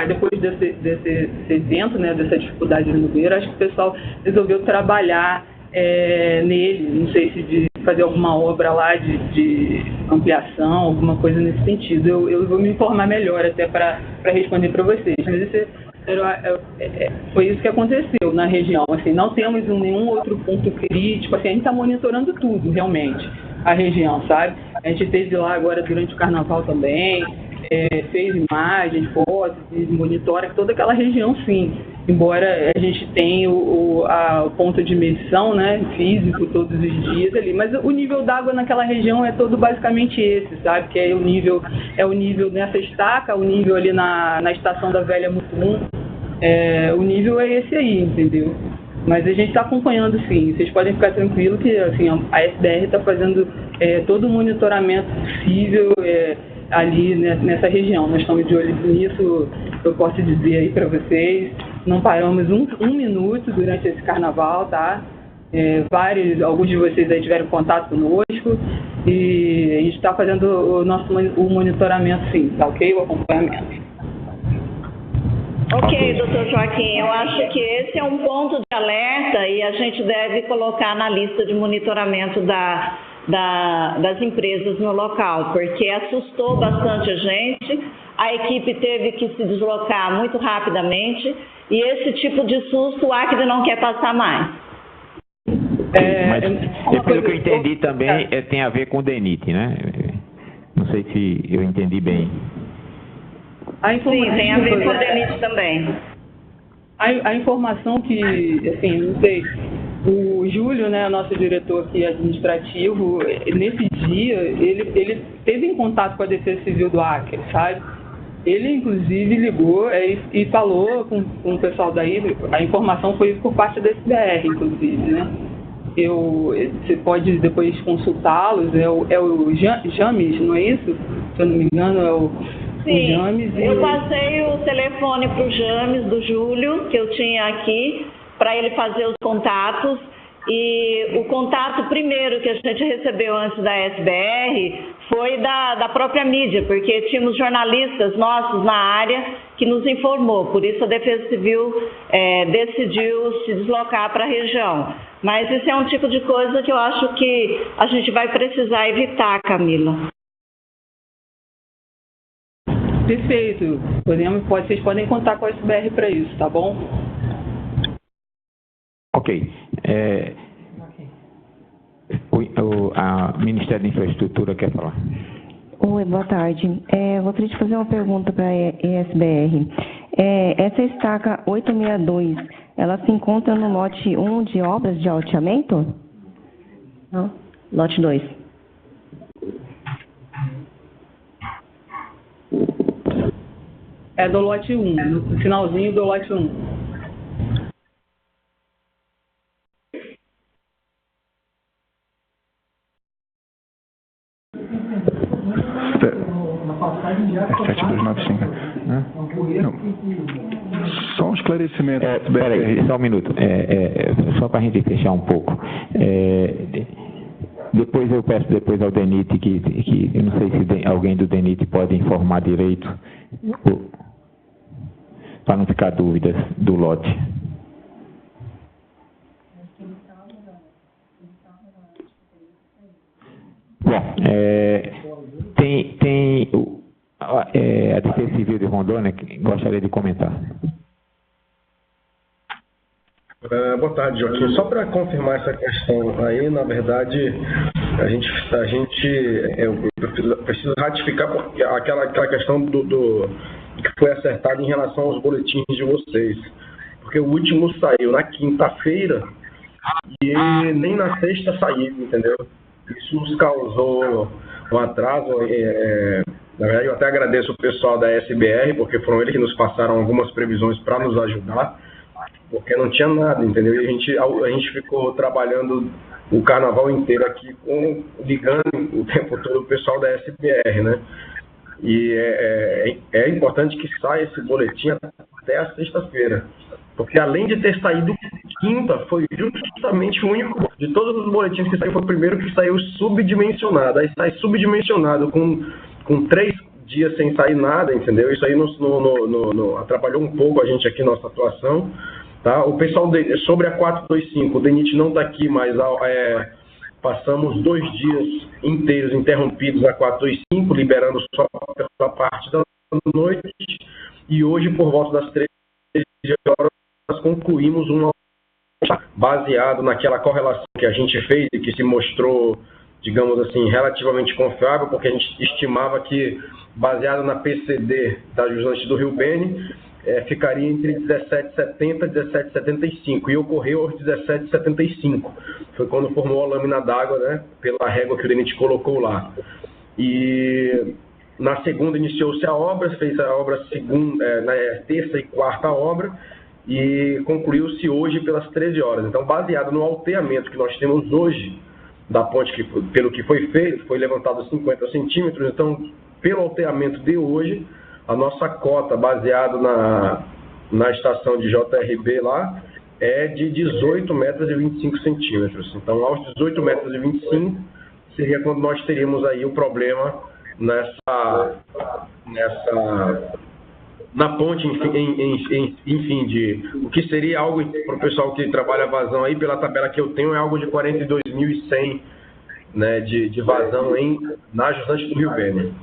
depois desse evento, né, dessa dificuldade no bueiro, acho que o pessoal resolveu trabalhar nele, não sei se de fazer alguma obra lá de ampliação, alguma coisa nesse sentido. Eu vou me informar melhor até para responder para vocês, mas foi isso que aconteceu na região. Assim, não temos nenhum outro ponto crítico, assim, a gente está monitorando tudo, realmente, a região, sabe? A gente esteve lá agora durante o carnaval também, fez imagens, fotos, monitora toda aquela região, sim. Embora a gente tenha o ponto de medição, né, físico todos os dias ali, mas o nível d'água naquela região é todo basicamente esse, sabe? Que é o nível nessa estaca, o nível ali na estação da Velha Mutum, o nível é esse aí, entendeu? Mas a gente está acompanhando, sim. Vocês podem ficar tranquilos que assim, a SBR está fazendo todo o monitoramento possível ali nessa região. Nós estamos de olho nisso, eu posso dizer aí para vocês. Não paramos um minuto durante esse carnaval, tá? Alguns de vocês aí tiveram contato conosco e a gente está fazendo o monitoramento, sim, tá ok? O acompanhamento. Ok, doutor Joaquim, eu acho que esse é um ponto de alerta e a gente deve colocar na lista de monitoramento das empresas no local, porque assustou bastante a gente, a equipe teve que se deslocar muito rapidamente e esse tipo de susto o Acre não quer passar mais. Mas pelo que eu entendi também, tem a ver com o DENIT, né? Não sei se eu entendi bem. Sim, tem a ver com o DENIT também. A informação que, assim, não sei, o Júlio, né, nosso diretor aqui administrativo, nesse dia, ele teve em contato com a Defesa Civil do Acre, sabe? Ele, inclusive, ligou e falou com o pessoal daí, a informação foi por parte da SBR, inclusive, né? Você pode depois consultá-los, é o James, não é isso? Se eu não me engano, Sim, eu passei o telefone para o James, do Júlio, que eu tinha aqui, para ele fazer os contatos. E o contato primeiro que a gente recebeu antes da SBR foi da própria mídia, porque tínhamos jornalistas nossos na área que nos informou. Por isso a Defesa Civil decidiu se deslocar para a região. Mas isso é um tipo de coisa que eu acho que a gente vai precisar evitar, Camila. Perfeito. Vocês podem contar com a SBR para isso, tá bom? Ok. O Ministério da Infraestrutura quer falar. Oi, boa tarde. Gostaria de fazer uma pergunta para a ESBR. Essa estaca 862, ela se encontra no lote 1 de obras de alteamento? Não? Lote 2. É do lote 1, no finalzinho do lote 1. É 7295. Né? Não. Só um esclarecimento. Peraí, só um minuto. Só para a gente fechar um pouco. Depois eu peço depois ao DENIT que eu não sei se alguém do DENIT pode informar direito, para não ficar dúvidas do lote. Bom, tem a Defesa Civil de Rondônia que gostaria de comentar. Boa tarde, Joaquim. Só para confirmar essa questão aí, na verdade, eu preciso ratificar porque aquela questão do que foi acertado em relação aos boletins de vocês. Porque o último saiu na quinta-feira e nem na sexta saiu, entendeu? Isso nos causou um atraso. Na verdade, eu até agradeço o pessoal da SBR, porque foram eles que nos passaram algumas previsões para nos ajudar, porque não tinha nada, entendeu? E a gente ficou trabalhando o carnaval inteiro aqui, ligando o tempo todo o pessoal da SBR, né? E é importante que saia esse boletim até a sexta-feira, porque além de ter saído quinta, foi justamente o único de todos os boletins que saiu, foi o primeiro que saiu subdimensionado. Aí sai subdimensionado com 3 dias sem sair nada, entendeu? Isso aí atrapalhou um pouco a gente aqui, nossa atuação. Tá? O pessoal sobre a 425, o DENIT não está aqui, mas passamos 2 dias inteiros interrompidos a 425, liberando só a parte da noite, e hoje, por volta das 13 horas, nós concluímos uma baseado naquela correlação que a gente fez e que se mostrou, digamos assim, relativamente confiável, porque a gente estimava que, baseado na PCD da Jusante do Rio Beni, ficaria entre 17,70 e 17,75 e ocorreu aos 17,75. Foi quando formou a lâmina d'água, né, pela régua que o DENIT colocou lá. E na segunda iniciou-se a obra, fez a obra na terça e quarta obra e concluiu-se hoje pelas 13 horas. Então, baseado no alteamento que nós temos hoje da ponte, pelo que foi feito, foi levantado 50 centímetros, então, pelo alteamento de hoje, a nossa cota, baseado na estação de JRB lá, é de 18 metros e 25 centímetros. Então, aos 18 metros e 25, seria quando nós teríamos aí o problema na ponte, enfim, de o que seria algo, para o pessoal que trabalha vazão aí, pela tabela que eu tenho, é algo de 42.100, né, de vazão na Jusante do Rio Beni.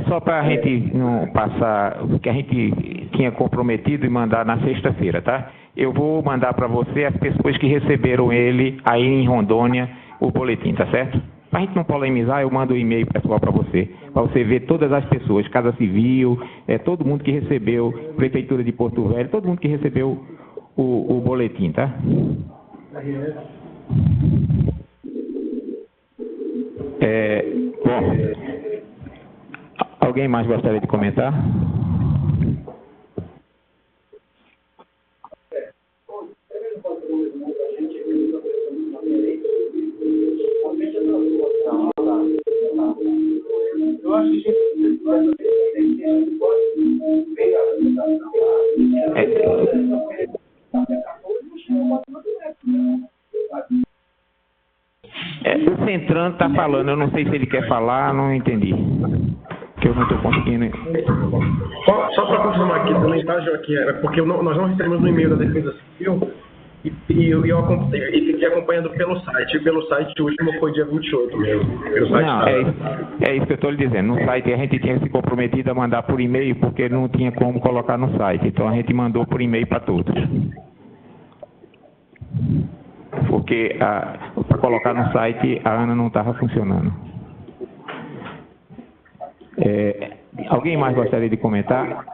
Só para a gente não passar o que a gente tinha comprometido e mandar na sexta-feira, tá? Eu vou mandar para você as pessoas que receberam ele aí em Rondônia, o boletim, tá certo? Para a gente não polemizar, eu mando um e-mail pessoal para você ver todas as pessoas, Casa Civil, todo mundo que recebeu, Prefeitura de Porto Velho, todo mundo que recebeu o boletim, tá? Bom, alguém mais gostaria de comentar? O Centrano está falando, eu não sei se ele quer falar, não entendi. Que eu não estou conseguindo. Só para confirmar aqui também, tá, Joaquim? Porque nós não recebemos no e-mail da Defesa Civil e eu fiquei acompanhando pelo site. E pelo site o último foi dia 28 mesmo. Não, é isso que eu estou lhe dizendo. No site a gente tinha se comprometido a mandar por e-mail porque não tinha como colocar no site. Então a gente mandou por e-mail para todos. Porque para colocar no site a Ana não estava funcionando. Alguém mais gostaria de comentar?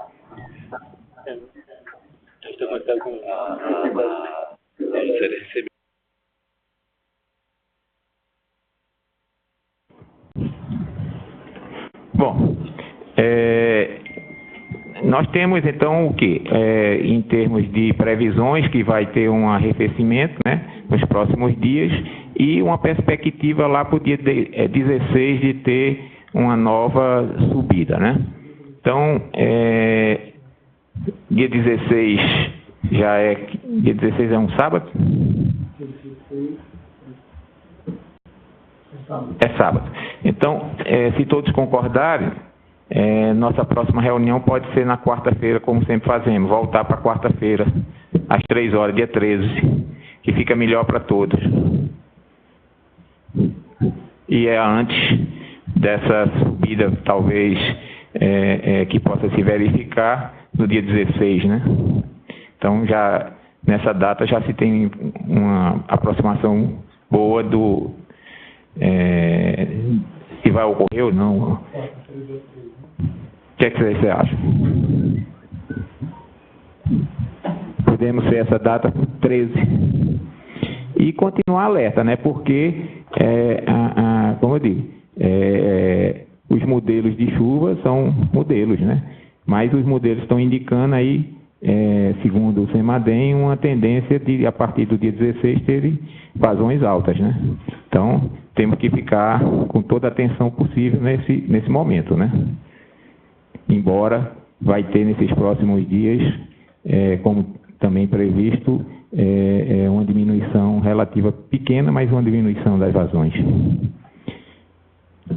Bom, nós temos então o que? Em termos de previsões, que vai ter um arrefecimento, né, nos próximos dias, e uma perspectiva lá para o dia 16 de ter uma nova subida, né? Então, dia 16 já é... Dia 16 é um sábado? É sábado. Então, se todos concordarem, nossa próxima reunião pode ser na quarta-feira, como sempre fazemos. Voltar para quarta-feira, às 3 horas, dia 13, que fica melhor para todos. E é antes dessa subida, talvez, que possa se verificar no dia 16, né? Então, já nessa data já se tem uma aproximação boa do se vai ocorrer ou não. O que é que você acha? Podemos ser essa data 13. E continuar alerta, né? Porque, como eu digo, os modelos de chuva são modelos, né? Mas os modelos estão indicando aí, segundo o CEMADEM, uma tendência de, a partir do dia 16, terem vazões altas, né? Então, temos que ficar com toda a atenção possível nesse momento, né? Embora vai ter nesses próximos dias, como também previsto, uma diminuição relativa pequena, mas uma diminuição das vazões.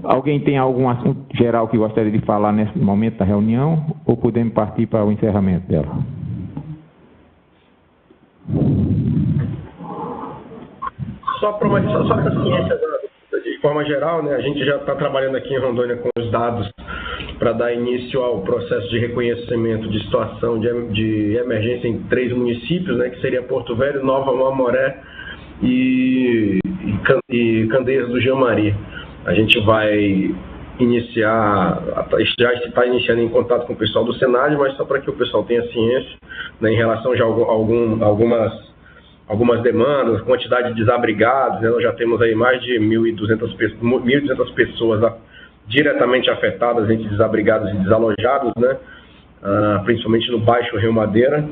Alguém tem algum assunto geral que gostaria de falar nesse momento da reunião, ou podemos partir para o encerramento dela? Só para essa ciência, de forma geral, né, a gente já está trabalhando aqui em Rondônia com os dados para dar início ao processo de reconhecimento de situação de emergência em 3 municípios, né, que seria Porto Velho, Nova Mamoré e Candeias do Jamari. A gente vai iniciar, já está iniciando em contato com o pessoal do Senad, mas só para que o pessoal tenha ciência, né, em relação já a algumas demandas, quantidade de desabrigados, né, nós já temos aí mais de 1.200 pessoas diretamente afetadas entre desabrigados e desalojados, né, principalmente no Baixo Rio Madeira,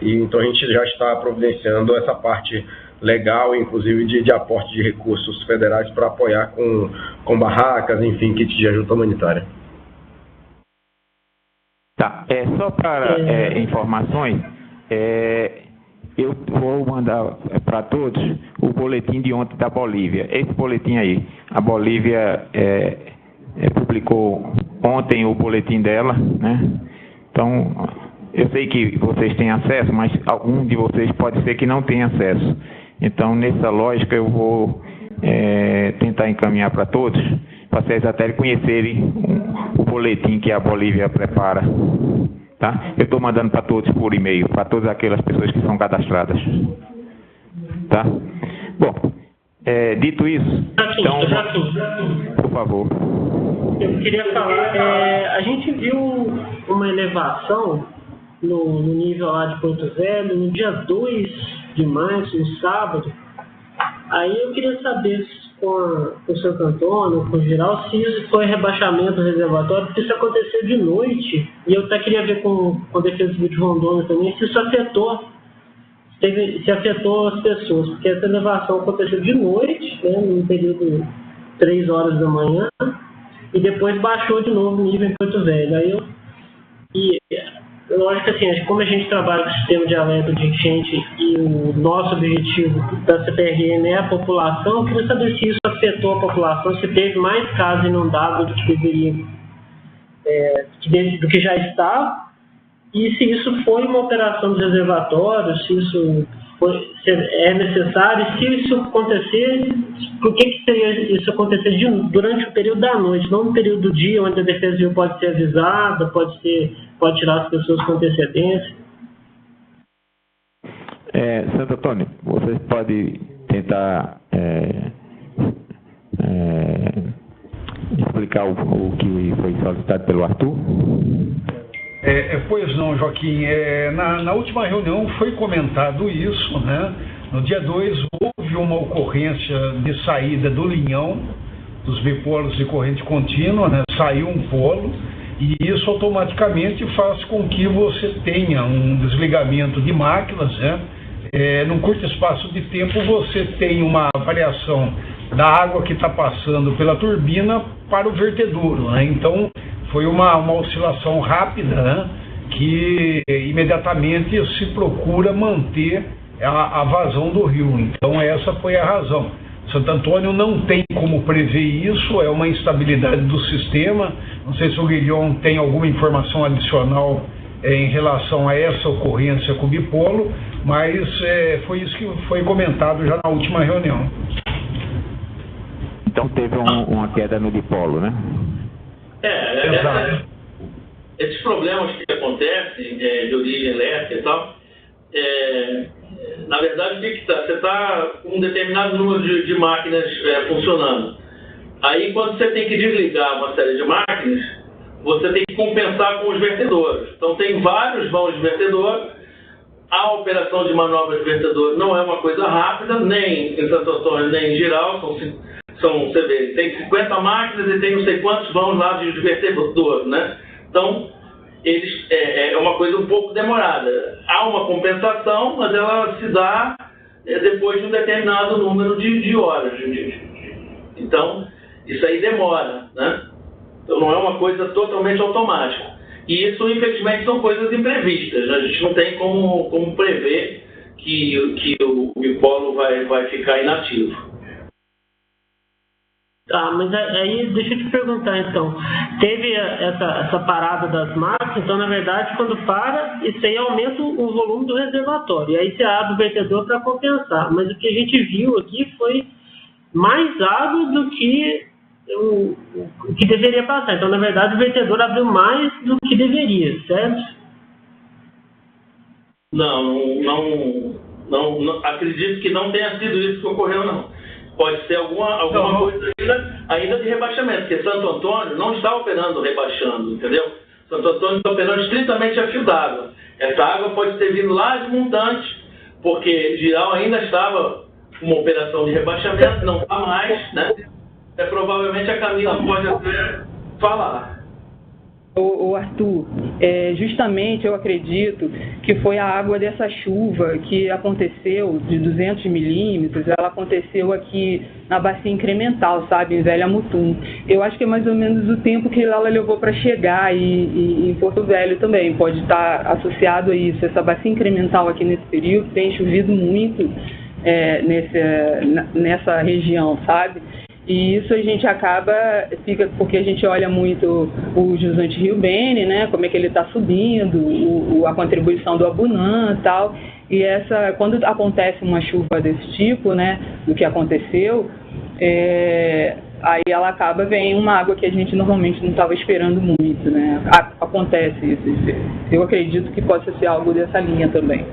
e então a gente já está providenciando essa parte legal, inclusive de aporte de recursos federais para apoiar com barracas, enfim, kits de ajuda humanitária. Tá, só para informações, eu vou mandar para todos o boletim de ontem da Bolívia. Esse boletim aí, a Bolívia publicou ontem o boletim dela, né? Então, eu sei que vocês têm acesso, mas algum de vocês pode ser que não tenha acesso. Então, nessa lógica, eu vou tentar encaminhar para todos, para vocês até conhecerem o boletim que a Bolívia prepara. Tá? Eu estou mandando para todos por e-mail, para todas aquelas pessoas que são cadastradas. Tá? Bom, dito isso, então, por favor. Eu queria falar, a gente viu uma elevação no nível lá de Porto Velho no dia 2 de março, no sábado. Aí eu queria saber com o Santo Antônio, com o Geral, se isso foi rebaixamento do reservatório, porque isso aconteceu de noite, e eu até queria ver com a Defesa Civil de Rondônia também, se isso afetou, se afetou as pessoas, porque essa elevação aconteceu de noite, né, no período 3 horas da manhã, e depois baixou de novo o nível em Porto Velho. Lógico que assim, como a gente trabalha com o sistema de alerta de enchente e o nosso objetivo da CPRM é a população, eu queria saber se isso afetou a população, se teve mais casos inundados do que deveria, do que já está, e se isso foi uma operação dos reservatórios, se isso é necessário, e se isso acontecer, por que seria isso acontecer durante o período da noite, não no período do dia, onde a Defesa Civil pode ser avisada, pode tirar as pessoas com antecedência? Santo Antônio, você pode tentar explicar o que foi solicitado pelo Arthur? Pois não, Joaquim. Na última reunião foi comentado isso, né? No dia 2 houve uma ocorrência de saída do linhão, dos bipolos de corrente contínua, né? Saiu um polo e isso automaticamente faz com que você tenha um desligamento de máquinas, né? Num curto espaço de tempo você tem uma variação da água que está passando pela turbina para o vertedouro, né? Então foi uma oscilação rápida, né? Que imediatamente se procura manter a vazão do rio. Então essa foi a razão. Santo Antônio não tem como prever isso, é uma instabilidade do sistema. Não sei se o Guilhom tem alguma informação adicional em relação a essa ocorrência com o bipolo, mas foi isso que foi comentado já na última reunião. Então teve uma queda no dipolo, né? Esses problemas que acontecem de origem elétrica e tal, na verdade, você está com um determinado número de máquinas funcionando. Aí, quando você tem que desligar uma série de máquinas, você tem que compensar com os vertedores. Então, tem vários vãos de vertedor. A operação de manobra de vertedor não é uma coisa rápida, nem em Santo Antônio, nem em geral. Você vê, tem 50 máquinas e tem não sei quantos vãos lá de vertedor, né? Então, é uma coisa um pouco demorada. Há uma compensação, mas ela se dá depois de um determinado número de horas. Então, isso aí demora, né? Então, não é uma coisa totalmente automática. E isso, infelizmente, são coisas imprevistas. A gente não tem como prever que o bipolo vai ficar inativo. Tá, mas aí deixa eu te perguntar então, teve essa parada das máquinas, então na verdade quando para, isso aí aumenta o volume do reservatório, e aí você abre o vertedor para compensar, mas o que a gente viu aqui foi mais água do que o que deveria passar, então na verdade o vertedor abriu mais do que deveria, certo? Não, acredito que não tenha sido isso que ocorreu, não. Pode ser alguma coisa ainda de rebaixamento, porque Santo Antônio não está operando rebaixando, entendeu? Santo Antônio está operando estritamente a fio d'água. Essa água pode ter vindo lá de montante, porque Giral ainda estava com uma operação de rebaixamento, não está mais, né? Provavelmente a Camila pode até falar. O Arthur, justamente eu acredito que foi a água dessa chuva que aconteceu de 200 milímetros, ela aconteceu aqui na bacia incremental, sabe, em Velha Mutum. Eu acho que é mais ou menos o tempo que ela levou para chegar e em Porto Velho também pode estar associado a isso. Essa bacia incremental aqui nesse período tem chovido muito nessa região, sabe? E isso a gente fica porque a gente olha muito o jusante Rio Bene, né? Como é que ele está subindo, a contribuição do Abunã e tal. E quando acontece uma chuva desse tipo, né? Do que aconteceu, aí ela vem uma água que a gente normalmente não estava esperando muito, né? Acontece isso. Eu acredito que possa ser algo dessa linha também.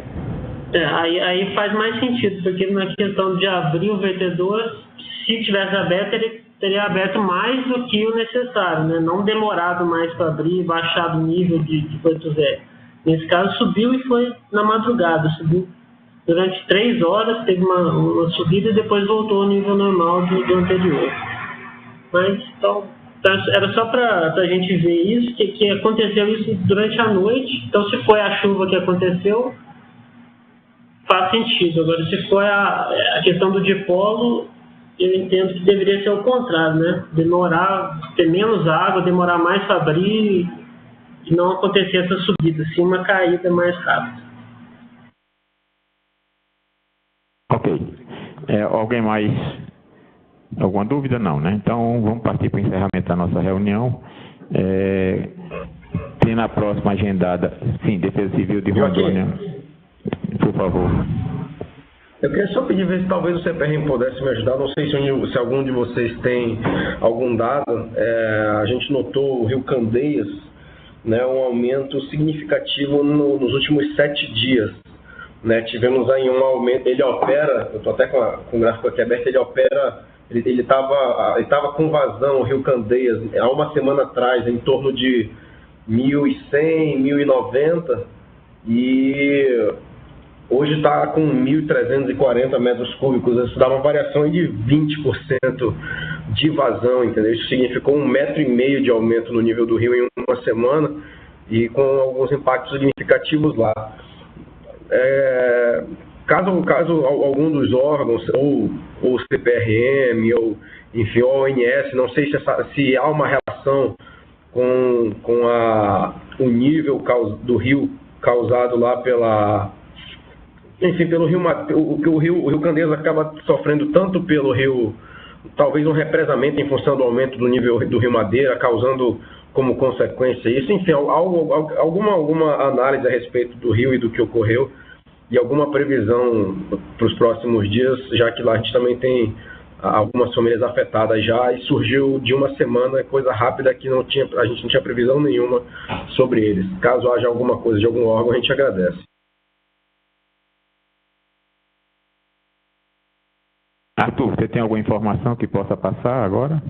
Aí faz mais sentido, porque na questão de abrir o vertedor, se tivesse aberto, ele teria aberto mais do que o necessário, né? Não demorado mais para abrir, baixado o nível de Porto Velho. Nesse caso, subiu e foi na madrugada. Subiu durante 3 horas, teve uma subida e depois voltou ao nível normal do anterior. Mas, então, era só para a gente ver isso, que aconteceu isso durante a noite. Então, se foi a chuva que aconteceu, faz sentido. Agora, se foi a questão do dipolo, eu entendo que deveria ser o contrário, né? Ter menos água, demorar mais para abrir e não acontecer essa subida, sim uma caída mais rápida. Ok. Alguém mais? Alguma dúvida? Não, né? Então, vamos partir para o encerramento da nossa reunião. Tem na próxima agendada, sim, Defesa Civil de Rondônia. Por favor. Eu queria só pedir ver se talvez o CPRM pudesse me ajudar. Não sei se algum de vocês tem algum dado. A gente notou o Rio Candeias, né, um aumento significativo nos últimos 7 dias. Né? Tivemos aí um aumento. Ele opera, eu estou até com o gráfico aqui aberto, ele estava com vazão, o Rio Candeias, há uma semana atrás, em torno de 1.100, 1.090 e hoje está com 1.340 metros cúbicos. Isso dá uma variação de 20% de vazão, entendeu? Isso significou 1,5 metro de aumento no nível do rio em uma semana e com alguns impactos significativos lá. Caso algum dos órgãos, ou o CPRM, ou enfim, o ONS, não sei se há uma relação com o nível do rio causado lá pelo rio, o rio Candeias acaba sofrendo tanto pelo rio, talvez um represamento em função do aumento do nível do rio Madeira, causando como consequência isso, enfim, alguma análise a respeito do rio e do que ocorreu e alguma previsão para os próximos dias, já que lá a gente também tem algumas famílias afetadas já e surgiu de uma semana, coisa rápida que a gente não tinha previsão nenhuma sobre eles. Caso haja alguma coisa de algum órgão, a gente agradece. Arthur, você tem alguma informação que possa passar agora?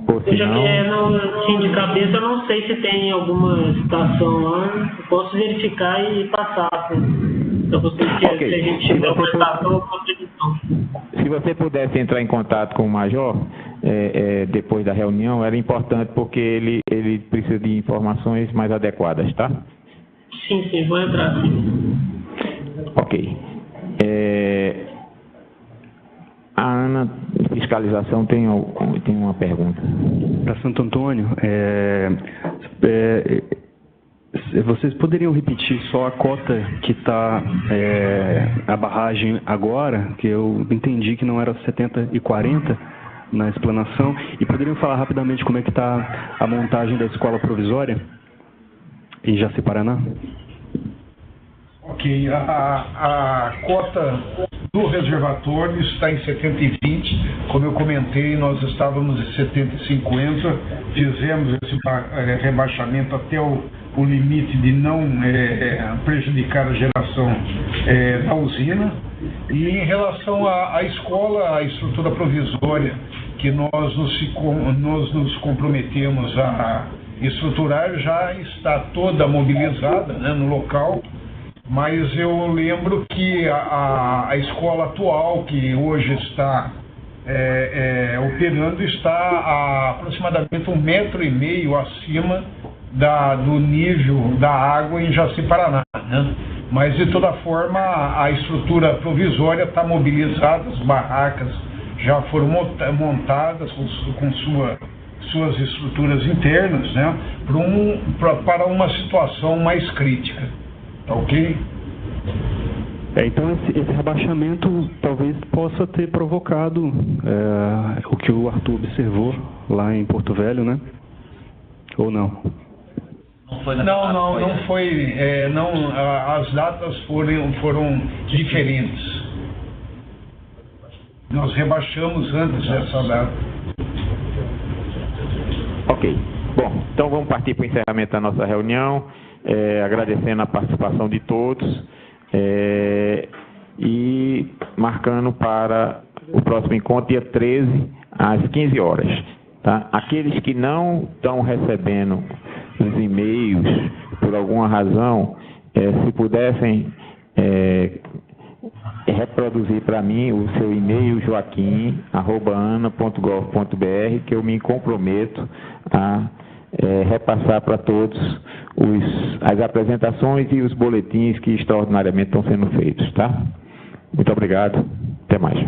Ou se não, de cabeça eu não sei se tem alguma citação lá. Eu posso verificar e passar para vocês se a gente tiver uma citação ou uma previsão. Se você pudesse entrar em contato com o Major depois da reunião, era importante porque ele precisa de informações mais adequadas, tá? Sim, vou entrar sim. Ok. A Ana, fiscalização, tem uma pergunta. Para Santo Antônio, vocês poderiam repetir só a cota que está a barragem agora, que eu entendi que não era 70 e 40 na explanação, e poderiam falar rapidamente como é que está a montagem da escola provisória em Jaci-Paraná? Ok, a cota do reservatório está em 70 e 20, como eu comentei, nós estávamos em 70 e 50, fizemos esse rebaixamento até o limite de não prejudicar a geração da usina. E em relação à escola, a estrutura provisória que nós nos comprometemos a estruturar já está toda mobilizada, né, no local. Mas eu lembro que a escola atual, que hoje está operando, está a aproximadamente 1,5 metro acima do nível da água em Jaci-Paraná, né? Mas, de toda forma, a estrutura provisória está mobilizada, as barracas já foram montadas com suas estruturas internas, né? Para uma situação mais crítica. Ok? Então esse rebaixamento talvez possa ter provocado o que o Arthur observou lá em Porto Velho, né? Ou não? Não foi. As datas foram diferentes. Nós rebaixamos antes dessa data. Ok. Bom, então vamos partir para o encerramento da nossa reunião. Agradecendo a participação de todos e marcando para o próximo encontro, dia 13, às 15 horas. Tá? Aqueles que não estão recebendo os e-mails por alguma razão, se pudessem reproduzir para mim o seu e-mail, joaquim@ana.gov.br, que eu me comprometo a repassar para todos as apresentações e os boletins que extraordinariamente estão sendo feitos, tá? Muito obrigado. Até mais.